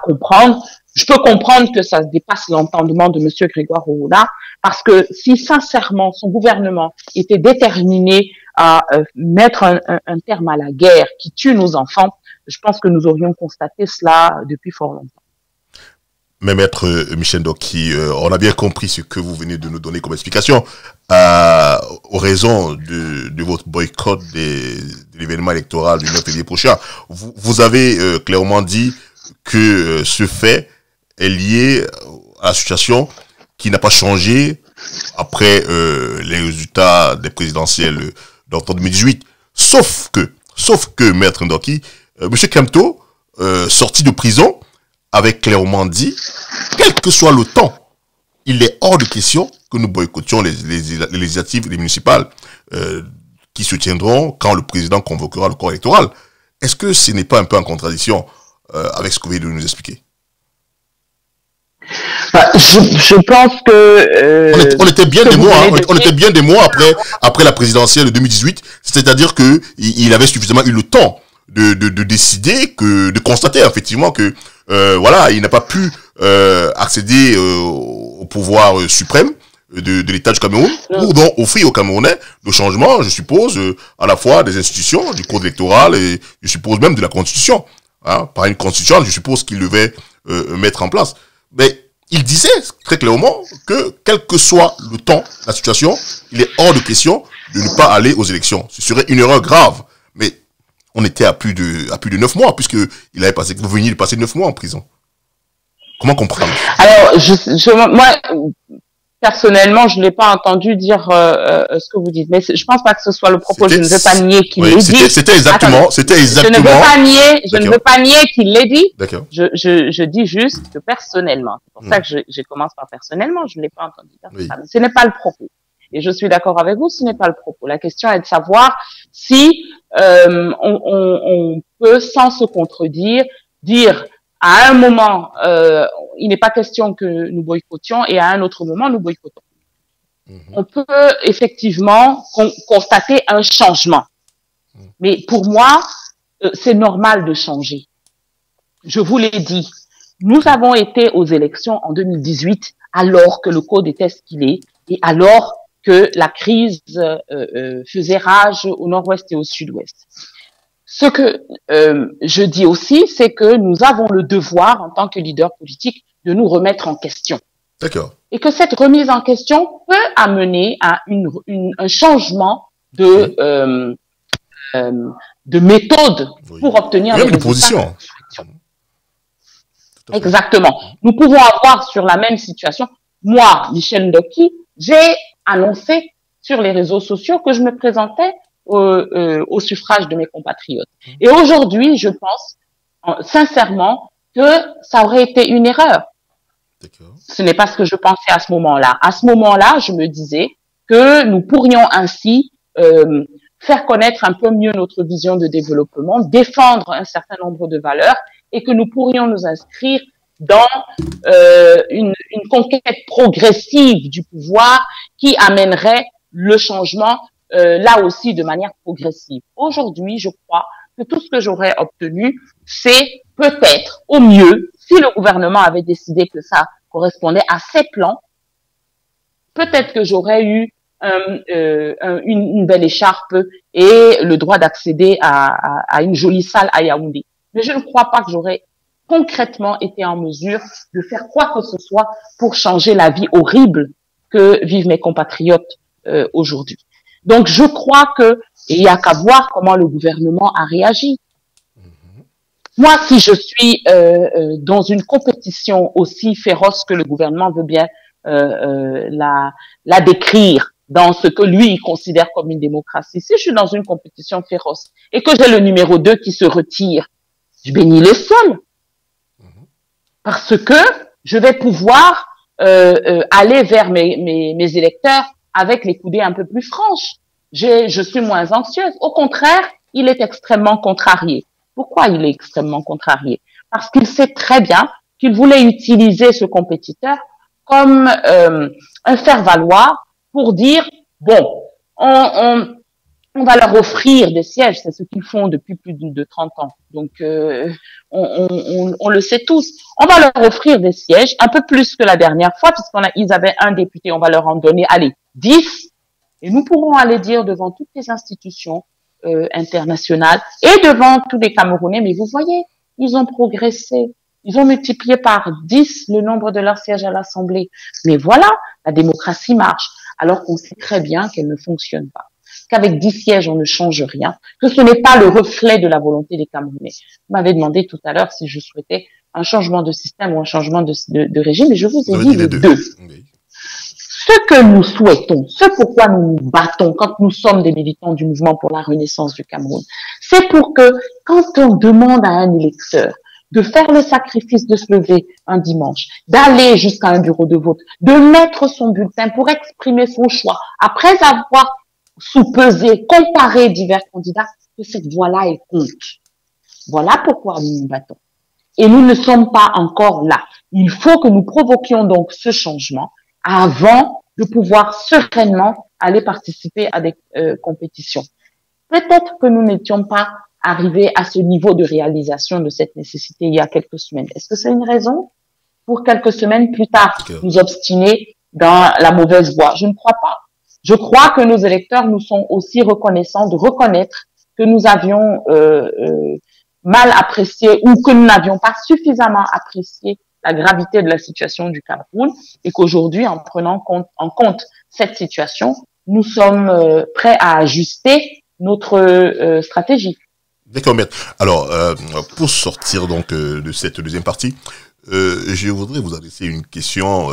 comprendre. Je peux comprendre que ça dépasse l'entendement de monsieur Grégoire Rona, parce que si sincèrement son gouvernement était déterminé à mettre un terme à la guerre qui tue nos enfants, je pense que nous aurions constaté cela depuis fort longtemps. Mais maître Michel Ndoki, on a bien compris ce que vous venez de nous donner comme explication. Aux raisons de votre boycott de l'événement électoral du 9 février prochain, vous avez clairement dit que ce fait est lié à la situation qui n'a pas changé après les résultats des présidentielles d'octobre 2018. Sauf que maître Ndoki, Monsieur Kemto, sorti de prison, avait clairement dit, quel que soit le temps, il est hors de question que nous boycottions les législatives et les municipales qui se tiendront quand le président convoquera le corps électoral. Est-ce que ce n'est pas un peu en contradiction avec ce que vous venez de nous expliquer? Je pense que on était bien des mois, on était bien des mois après la présidentielle de 2018, c'est-à-dire que il avait suffisamment eu le temps de décider de constater effectivement que voilà, il n'a pas pu accéder au pouvoir suprême de l'État du Cameroun pour donc offrir aux Camerounais le changement, je suppose, à la fois des institutions, du code électoral et je suppose même de la Constitution. Hein, par une Constitution, je suppose qu'il devait mettre en place. Mais il disait très clairement que, quel que soit le temps, la situation, il est hors de question de ne pas aller aux élections. Ce serait une erreur grave. Mais on était à plus de 9 mois, puisque vous veniez de passer 9 mois en prison. Comment comprendre? Alors, moi, personnellement, je ne l'ai pas entendu dire ce que vous dites, mais je pense pas que ce soit le propos. Je ne veux pas nier qu'il l'ait dit. C'était exactement. Je ne veux pas nier qu'il l'ait dit. D'accord. Je dis juste que personnellement, c'est pour ça que je commence par personnellement, je ne l'ai pas entendu dire ça. Mais ce n'est pas le propos. Et je suis d'accord avec vous, ce n'est pas le propos. La question est de savoir si on peut, sans se contredire, dire à un moment, il n'est pas question que nous boycottions et à un autre moment, nous boycottons. On peut effectivement constater un changement. Mais pour moi, c'est normal de changer. Je vous l'ai dit, nous avons été aux élections en 2018 alors que le code était ce qu'il est et alors que la crise faisait rage au nord-ouest et au sud-ouest. Ce que je dis aussi, c'est que nous avons le devoir, en tant que leader politique, de nous remettre en question. D'accord. Et que cette remise en question peut amener à un changement de méthode pour obtenir des position. Exactement. Nous pouvons avoir sur la même situation. Moi, Michel Ndoki, j'ai annoncé sur les réseaux sociaux que je me présentais au suffrage de mes compatriotes. Et aujourd'hui, je pense sincèrement que ça aurait été une erreur. Ce n'est pas ce que je pensais à ce moment-là. À ce moment-là, je me disais que nous pourrions ainsi faire connaître un peu mieux notre vision de développement, défendre un certain nombre de valeurs et que nous pourrions nous inscrire dans une conquête progressive du pouvoir qui amènerait le changement là aussi de manière progressive. Aujourd'hui, je crois que tout ce que j'aurais obtenu, c'est peut-être au mieux, si le gouvernement avait décidé que ça correspondait à ses plans, peut-être que j'aurais eu une belle écharpe et le droit d'accéder à une jolie salle à Yaoundé. Mais je ne crois pas que j'aurais concrètement été en mesure de faire quoi que ce soit pour changer la vie horrible que vivent mes compatriotes aujourd'hui. Donc, je crois que il y a qu'à voir comment le gouvernement a réagi. Moi, si je suis dans une compétition aussi féroce que le gouvernement veut bien la décrire dans ce que lui il considère comme une démocratie, si je suis dans une compétition féroce et que j'ai le numéro 2 qui se retire, je bénis les sols. Parce que je vais pouvoir aller vers mes électeurs avec les coudées un peu plus franches. Je suis moins anxieuse. Au contraire, il est extrêmement contrarié. Pourquoi il est extrêmement contrarié? Parce qu'il sait très bien qu'il voulait utiliser ce compétiteur comme un faire-valoir pour dire, bon, on va leur offrir des sièges, c'est ce qu'ils font depuis plus de 30 ans. Donc, on le sait tous. On va leur offrir des sièges, un peu plus que la dernière fois, puisqu'ils avaient un député, on va leur en donner, allez, 10. Et nous pourrons aller dire devant toutes les institutions internationales et devant tous les Camerounais, mais vous voyez, ils ont progressé. Ils ont multiplié par 10 le nombre de leurs sièges à l'Assemblée. Mais voilà, la démocratie marche, alors qu'on sait très bien qu'elle ne fonctionne pas. Qu'avec 10 sièges, on ne change rien, que ce n'est pas le reflet de la volonté des Camerounais. Vous m'avez demandé tout à l'heure si je souhaitais un changement de système ou un changement de régime, et je vous ai dit les deux. Oui. Ce que nous souhaitons, ce pourquoi nous nous battons quand nous sommes des militants du mouvement pour la renaissance du Cameroun, c'est pour que quand on demande à un électeur de faire le sacrifice de se lever un dimanche, d'aller jusqu'à un bureau de vote, de mettre son bulletin pour exprimer son choix, après avoir sous-pesé, comparé divers candidats, que cette voie-là, elle compte. Voilà pourquoi nous nous battons. Et nous ne sommes pas encore là. Il faut que nous provoquions donc ce changement avant de pouvoir sereinement aller participer à des compétitions. Peut-être que nous n'étions pas arrivés à ce niveau de réalisation de cette nécessité il y a quelques semaines. Est-ce que c'est une raison pour quelques semaines plus tard nous obstiner dans la mauvaise voie? Je ne crois pas. Je crois que nos électeurs nous sont aussi reconnaissants de reconnaître que nous avions mal apprécié ou que nous n'avions pas suffisamment apprécié la gravité de la situation du Cameroun et qu'aujourd'hui, en prenant en compte cette situation, nous sommes prêts à ajuster notre stratégie. D'accord, maître. Alors, pour sortir donc de cette deuxième partie, je voudrais vous adresser une question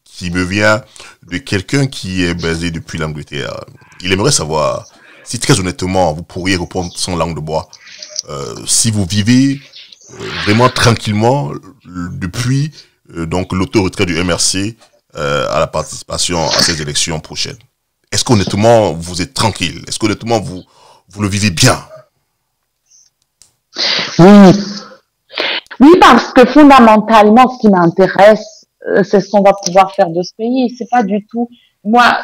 qui me vient de quelqu'un qui est basé depuis l'Angleterre. Il aimerait savoir si très honnêtement vous pourriez répondre sans langue de bois, si vous vivez vraiment tranquillement depuis donc l'auto-retrait du MRC à la participation à ces élections prochaines. Est-ce qu'honnêtement vous êtes tranquille? Est-ce qu'honnêtement vous le vivez bien? Oui. Oui, parce que fondamentalement, ce qui m'intéresse, c'est ce qu'on va pouvoir faire de ce pays. C'est pas du tout, moi,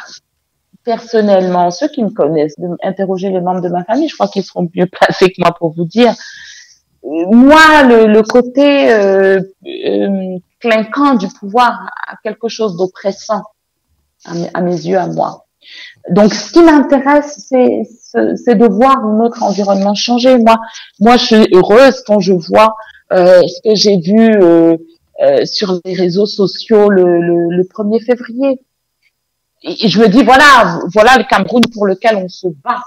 personnellement, ceux qui me connaissent, interroger les membres de ma famille, je crois qu'ils seront mieux placés que moi pour vous dire. Moi, le côté clinquant du pouvoir a quelque chose d'oppressant à mes yeux, à moi. Donc, ce qui m'intéresse, c'est de voir notre environnement changer. Moi, je suis heureuse quand je vois ce que j'ai vu sur les réseaux sociaux le 1er février. Et je me dis, voilà le Cameroun pour lequel on se bat.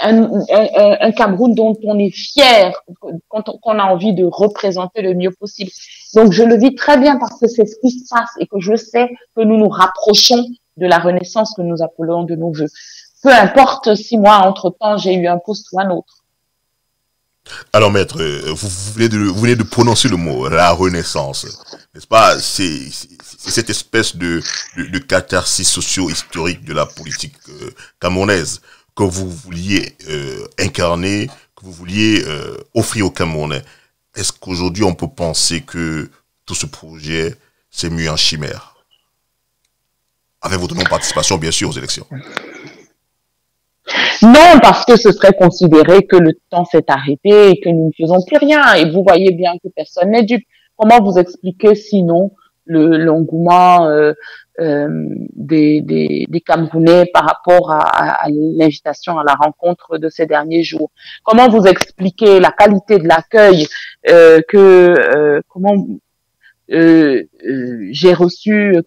Un Cameroun dont on est fier, qu'on a envie de représenter le mieux possible. Donc, je le vis très bien parce que c'est ce qui se passe et que je sais que nous nous rapprochons de la renaissance que nous appelons de nos vœux. Peu importe si moi, entre-temps, j'ai eu un poste ou un autre. Alors, maître, vous venez de prononcer le mot, la renaissance. N'est-ce pas? C'est cette espèce de catharsis socio-historique de la politique camerounaise que vous vouliez incarner, que vous vouliez offrir aux Camerounais. Est-ce qu'aujourd'hui, on peut penser que tout ce projet, c'est mieux en chimère? Avec votre non-participation, bien sûr, aux élections. Non, parce que ce serait considéré que le temps s'est arrêté et que nous ne faisons plus rien. Et vous voyez bien que personne n'est dupe. Comment vous expliquer sinon l'engouement des Camerounais par rapport à l'invitation à la rencontre de ces derniers jours? Comment vous expliquer la qualité de l'accueil que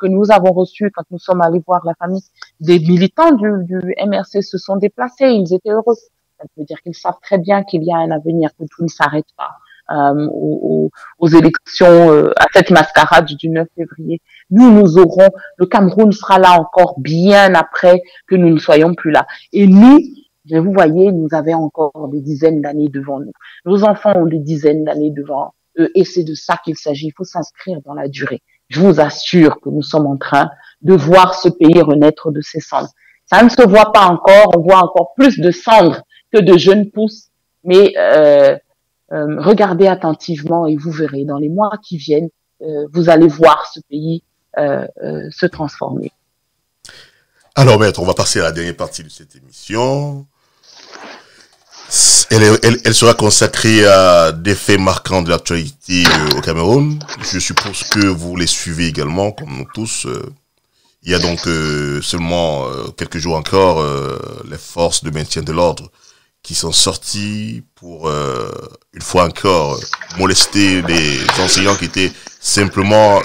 nous avons reçu quand nous sommes allés voir la famille des militants du MRC se sont déplacés, ils étaient heureux. Ça veut dire qu'ils savent très bien qu'il y a un avenir, que tout ne s'arrête pas aux élections, à cette mascarade du 9 février. Nous aurons, le Cameroun sera là encore bien après que nous ne soyons plus là. Et nous, vous voyez, nous avons encore des dizaines d'années devant nous. Nos enfants ont des dizaines d'années devant eux, et c'est de ça qu'il s'agit. Il faut s'inscrire dans la durée. Je vous assure que nous sommes en train de voir ce pays renaître de ses cendres. Ça ne se voit pas encore, on voit encore plus de cendres que de jeunes pousses, mais regardez attentivement et vous verrez, dans les mois qui viennent, vous allez voir ce pays se transformer. Alors maître, on va passer à la dernière partie de cette émission. Elle sera consacrée à des faits marquants de l'actualité au Cameroun. Je suppose que vous les suivez également, comme nous tous. Il y a donc seulement quelques jours encore les forces de maintien de l'ordre qui sont sortis pour, une fois encore, molester les enseignants qui étaient simplement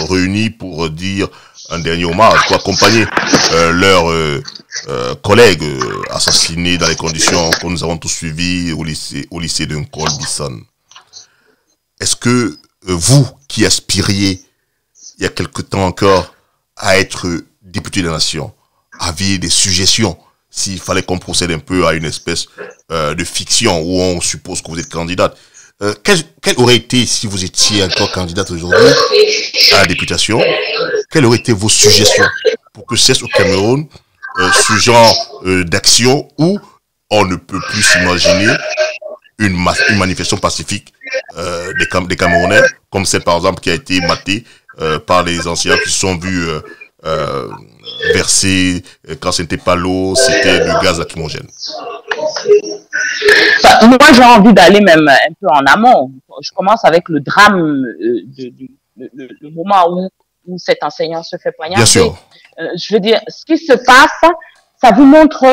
réunis pour dire un dernier hommage, pour accompagner leurs collègues assassinés dans les conditions que nous avons tous suivies au lycée de Nkol-Bisson. Est-ce que vous, qui aspiriez, il y a quelque temps encore, à être député de la nation, aviez des suggestions, s'il fallait qu'on procède un peu à une espèce de fiction où on suppose que vous êtes candidate, quelle aurait été, si vous étiez encore candidate aujourd'hui à la députation, quelles auraient été vos suggestions pour que cesse au Cameroun ce genre d'action où on ne peut plus s'imaginer une manifestation pacifique des Camerounais, comme celle par exemple qui a été matée par les anciens qui se sont vus verser, quand c'était pas l'eau, c'était du gaz lacrymogène. Moi, j'ai envie d'aller même un peu en amont. Je commence avec le drame, le moment où cet enseignant se fait poignarder. Bien sûr. Je veux dire, ce qui se passe, ça vous montre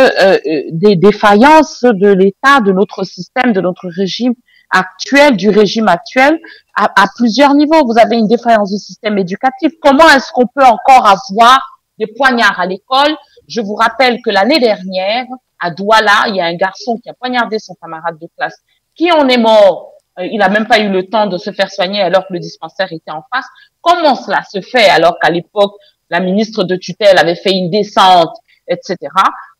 des défaillances de l'État, de notre système, de notre régime actuel, du régime actuel, à plusieurs niveaux. Vous avez une défaillance du système éducatif. Comment est-ce qu'on peut encore avoir des poignards à l'école? Je vous rappelle que l'année dernière, à Douala, il y a un garçon qui a poignardé son camarade de classe, qui en est mort. Il n'a même pas eu le temps de se faire soigner alors que le dispensaire était en face. Comment cela se fait alors qu'à l'époque, la ministre de tutelle avait fait une descente, etc.,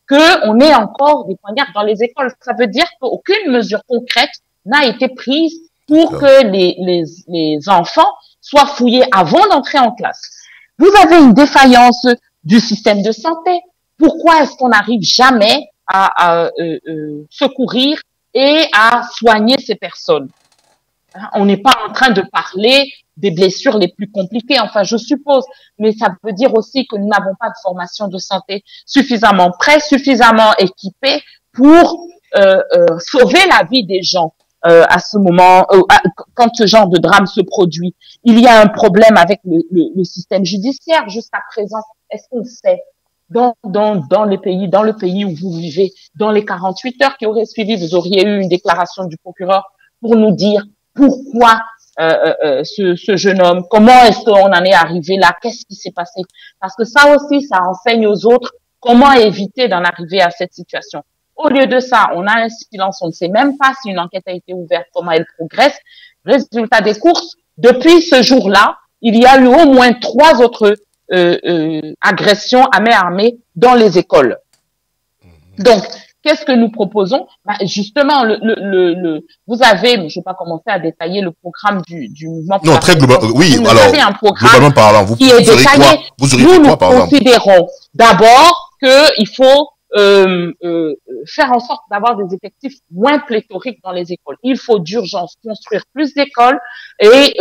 qu'on ait encore des poignards dans les écoles? Ça veut dire qu'aucune mesure concrète n'a été prise pour que les enfants soient fouillés avant d'entrer en classe. Vous avez une défaillance du système de santé. Pourquoi est-ce qu'on n'arrive jamais à secourir et à soigner ces personnes? On n'est pas en train de parler des blessures les plus compliquées, enfin je suppose, mais ça veut dire aussi que nous n'avons pas de formation de santé suffisamment prête, suffisamment équipée pour sauver la vie des gens. À ce moment, quand ce genre de drame se produit, il y a un problème avec le système judiciaire. Jusqu'à présent, est-ce qu'on sait dans le pays où vous vivez, dans les 48 heures qui auraient suivi, vous auriez eu une déclaration du procureur pour nous dire pourquoi ce jeune homme, comment est-ce qu'on en est arrivé là, qu'est-ce qui s'est passé? Parce que ça aussi, ça enseigne aux autres comment éviter d'en arriver à cette situation. Au lieu de ça, on a un silence, on ne sait même pas si une enquête a été ouverte, comment elle progresse. Résultat des courses, depuis ce jour-là, il y a eu au moins 3 autres agressions à main armée dans les écoles. Donc, qu'est-ce que nous proposons? Justement, vous avez, je ne vais pas commencer à détailler le programme du mouvement. Non, très globalement, oui, vous alors, avez un programme globalement parlant, vous qui est détaillé. Nous considérons d'abord qu'il faut faire en sorte d'avoir des effectifs moins pléthoriques dans les écoles. Il faut d'urgence construire plus d'écoles et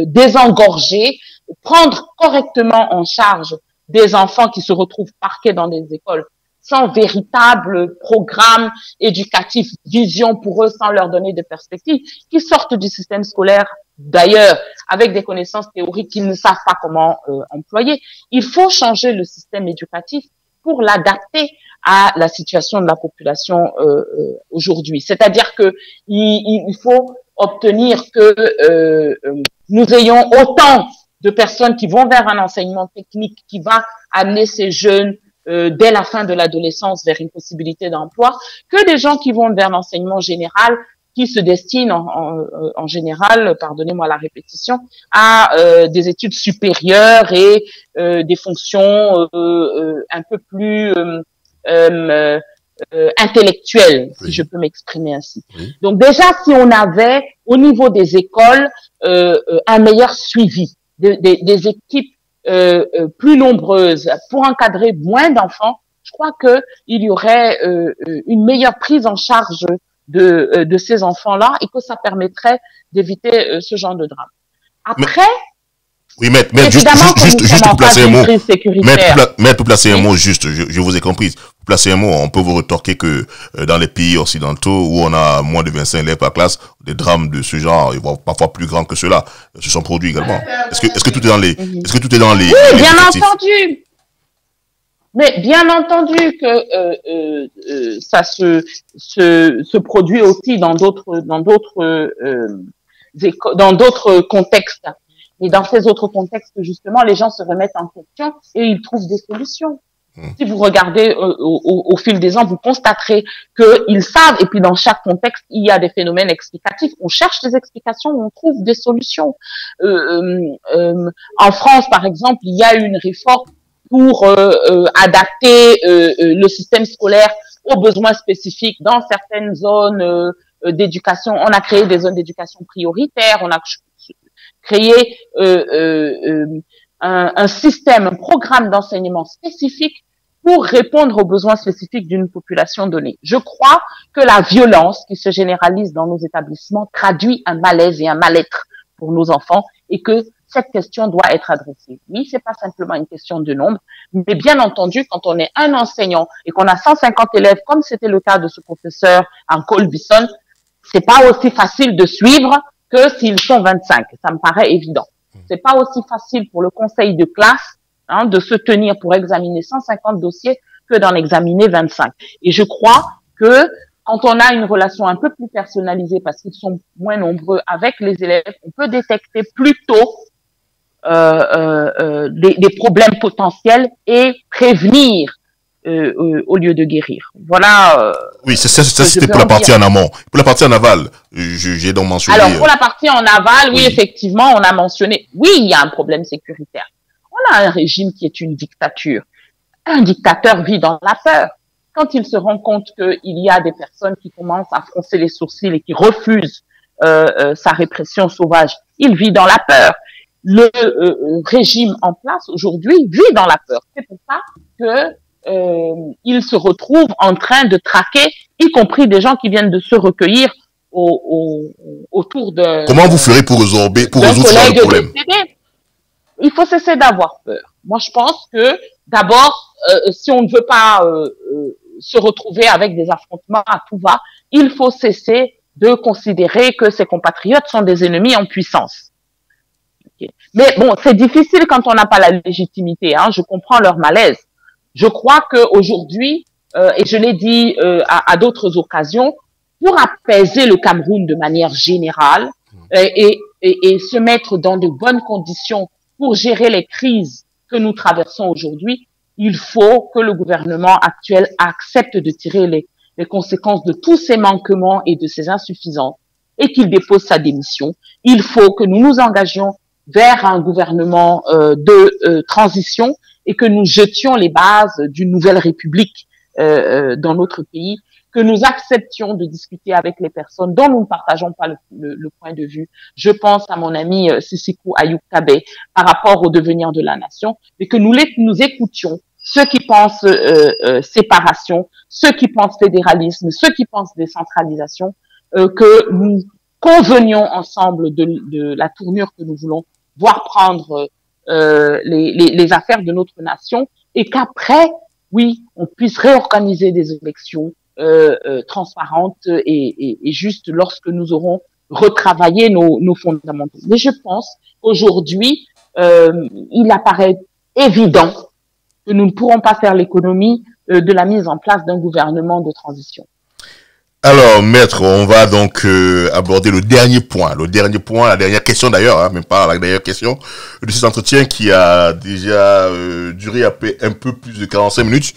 désengorger, prendre correctement en charge des enfants qui se retrouvent parqués dans des écoles sans véritable programme éducatif, vision pour eux, sans leur donner de perspectives, qui sortent du système scolaire, d'ailleurs, avec des connaissances théoriques qu'ils ne savent pas comment employer. Il faut changer le système éducatif pour l'adapter à la situation de la population aujourd'hui. C'est-à-dire que il faut obtenir que nous ayons autant de personnes qui vont vers un enseignement technique qui va amener ces jeunes dès la fin de l'adolescence vers une possibilité d'emploi, que des gens qui vont vers l'enseignement général, qui se destinent en général, pardonnez-moi la répétition, à des études supérieures et des fonctions un peu plus intellectuelles, si je peux m'exprimer ainsi. Oui. Donc déjà, si on avait au niveau des écoles un meilleur suivi, des équipes plus nombreuses pour encadrer moins d'enfants, je crois que il y aurait une meilleure prise en charge de ces enfants-là et que ça permettrait d'éviter ce genre de drame. Après, oui, maître, juste pour placer un mot. Maître, pour placer un mot juste, je vous ai compris. Pour placer un mot, on peut vous retorquer que dans les pays occidentaux où on a moins de 25 élèves par classe, des drames de ce genre, parfois plus grands que cela, se sont produits également. Est-ce que tout est dans les, est-ce que tout est dans les, oui, bien entendu. Mais bien entendu que ça se produit aussi dans d'autres contextes. Et dans ces autres contextes, justement, les gens se remettent en question et ils trouvent des solutions. Si vous regardez au fil des ans, vous constaterez qu'ils savent, et puis dans chaque contexte, il y a des phénomènes explicatifs. On cherche des explications, on trouve des solutions. En France, par exemple, il y a une réforme pour adapter le système scolaire aux besoins spécifiques dans certaines zones d'éducation. On a créé des zones d'éducation prioritaires, on a créé un système, un programme d'enseignement spécifique pour répondre aux besoins spécifiques d'une population donnée. Je crois que la violence qui se généralise dans nos établissements traduit un malaise et un mal-être pour nos enfants et que cette question doit être adressée. Oui, c'est pas simplement une question de nombre, mais bien entendu, quand on est un enseignant et qu'on a 150 élèves, comme c'était le cas de ce professeur en Colbison, c'est pas aussi facile de suivre que s'ils sont 25. Ça me paraît évident. C'est pas aussi facile pour le conseil de classe de se tenir pour examiner 150 dossiers que d'en examiner 25. Et je crois que quand on a une relation un peu plus personnalisée, parce qu'ils sont moins nombreux avec les élèves, on peut détecter plus tôt des problèmes potentiels et prévenir au lieu de guérir. Voilà. Oui, c'était pour la partie en amont. Pour la partie en aval, j'ai donc mentionné. Alors, pour la partie en aval, oui, effectivement, on a mentionné, oui, il y a un problème sécuritaire. On a un régime qui est une dictature. Un dictateur vit dans la peur. Quand il se rend compte qu'il y a des personnes qui commencent à froncer les sourcils et qui refusent sa répression sauvage, il vit dans la peur. Le régime en place aujourd'hui vit dans la peur. C'est pour ça que il se retrouve en train de traquer, y compris des gens qui viennent de se recueillir autour de. Comment vous ferez pour résoudre ce problème? Il faut cesser d'avoir peur. Moi, je pense que d'abord, si on ne veut pas se retrouver avec des affrontements à tout va, il faut cesser de considérer que ses compatriotes sont des ennemis en puissance. Okay. Mais bon, c'est difficile quand on n'a pas la légitimité. Je comprends leur malaise. Je crois qu'aujourd'hui, et je l'ai dit à d'autres occasions, pour apaiser le Cameroun de manière générale et se mettre dans de bonnes conditions pour gérer les crises que nous traversons aujourd'hui, il faut que le gouvernement actuel accepte de tirer les conséquences de tous ces manquements et de ces insuffisances et qu'il dépose sa démission. Il faut que nous nous engagions vers un gouvernement de transition et que nous jetions les bases d'une nouvelle république dans notre pays, que nous acceptions de discuter avec les personnes dont nous ne partageons pas le point de vue. Je pense à mon ami Sisikou Ayuk Kabe par rapport au devenir de la nation, et que nous écoutions ceux qui pensent séparation, ceux qui pensent fédéralisme, ceux qui pensent décentralisation, que nous convenions ensemble de la tournure que nous voulons voir prendre les affaires de notre nation, et qu'après, oui, on puisse réorganiser des élections transparentes et justes lorsque nous aurons retravaillé nos fondamentaux. Mais je pense qu'aujourd'hui, il apparaît évident que nous ne pourrons pas faire l'économie de la mise en place d'un gouvernement de transition. Alors, maître, on va donc aborder le dernier point, la dernière question d'ailleurs, même pas la dernière question de cet entretien qui a déjà duré un peu plus de 45 minutes.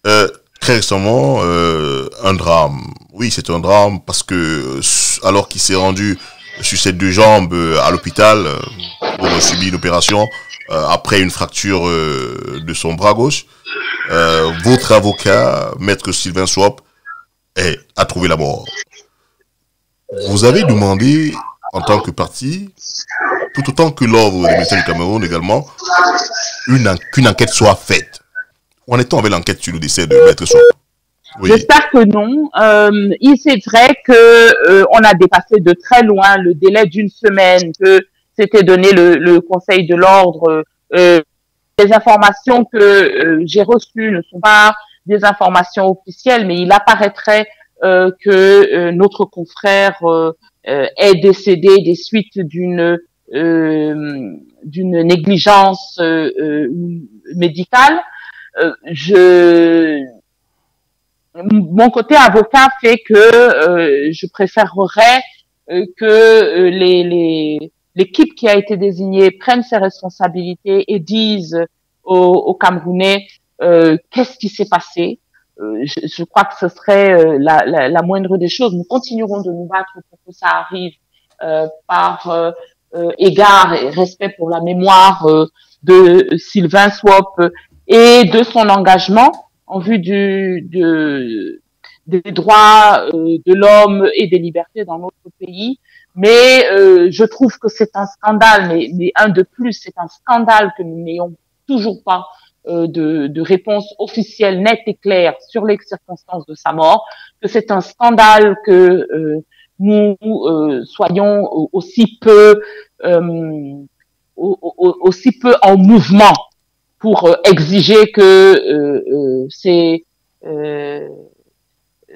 Très récemment, un drame. Oui, c'est un drame parce que alors qu'il s'est rendu sur ses deux jambes à l'hôpital pour subir une opération après une fracture de son bras gauche, votre avocat, maître Sylvain Swap, a trouvé la mort. Vous avez demandé, en tant que parti, tout autant que l'ordre des médecins du Cameroun également, qu'une enquête soit faite. Où en est-on avec l'enquête sur le décès de Maître Swap? Oui. J'espère que non. C'est vrai que on a dépassé de très loin le délai d'une semaine que s'était donné le Conseil de l'ordre. Les informations que j'ai reçues ne sont pas des informations officielles, mais il apparaîtrait que notre confrère est décédé des suites d'une négligence médicale. Mon côté avocat fait que je préférerais que l'équipe qui a été désignée prenne ses responsabilités et dise aux Camerounais qu'est-ce qui s'est passé. Je crois que ce serait la moindre des choses. Nous continuerons de nous battre pour que ça arrive par égard et respect pour la mémoire de Sylvain Swop et de son engagement en vue des droits de l'homme et des libertés dans notre pays. Mais je trouve que c'est un scandale, mais un de plus, c'est un scandale que nous n'ayons toujours pas de réponse officielle, nette et claire sur les circonstances de sa mort, que c'est un scandale que nous soyons aussi peu en mouvement pour exiger que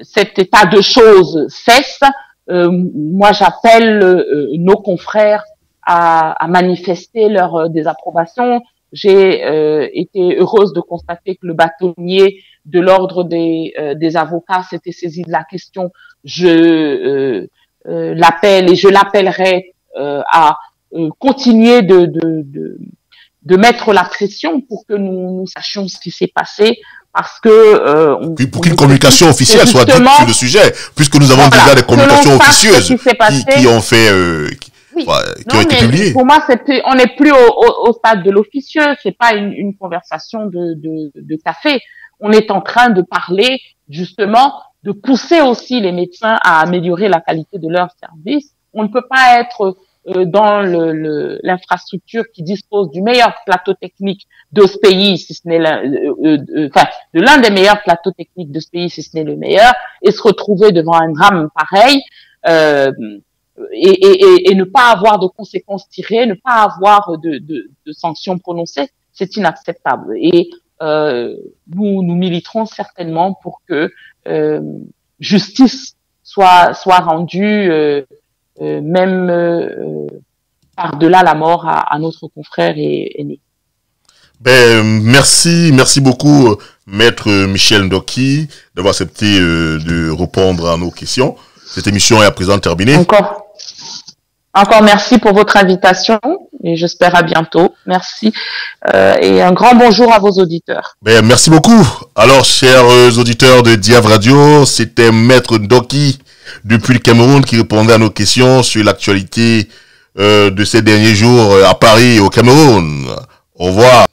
cet état de choses cesse. Moi, j'appelle nos confrères à manifester leur désapprobation. J'ai été heureuse de constater que le bâtonnier de l'ordre des avocats s'était saisi de la question. Je l'appelle et je l'appellerai à continuer de mettre la pression pour que nous sachions ce qui s'est passé, parce que pour qu'une communication officielle soit dite sur le sujet, puisque nous avons déjà des communications officieuses qui ont fait qui ont été publiées. Pour moi, on n'est plus au stade de l'officieux, c'est pas une conversation de café. On est en train de parler justement de pousser aussi les médecins à améliorer la qualité de leurs services. On ne peut pas être dans l'infrastructure qui dispose du meilleur plateau technique de ce pays, si ce n'est de l'un des meilleurs plateaux techniques de ce pays, si ce n'est le meilleur, et se retrouver devant un drame pareil, et ne pas avoir de conséquences tirées, ne pas avoir de sanctions prononcées, c'est inacceptable. Et nous militerons certainement pour que justice soit rendue même par-delà la mort à notre confrère aîné. Merci beaucoup, Maître Michel Ndoki, d'avoir accepté de répondre à nos questions. Cette émission est à présent terminée. Encore merci pour votre invitation et j'espère à bientôt. Merci et un grand bonjour à vos auditeurs. Merci beaucoup. Alors, chers auditeurs de Diav Radio, c'était Maître Ndoki depuis le Cameroun qui répondait à nos questions sur l'actualité de ces derniers jours à Paris et au Cameroun. Au revoir.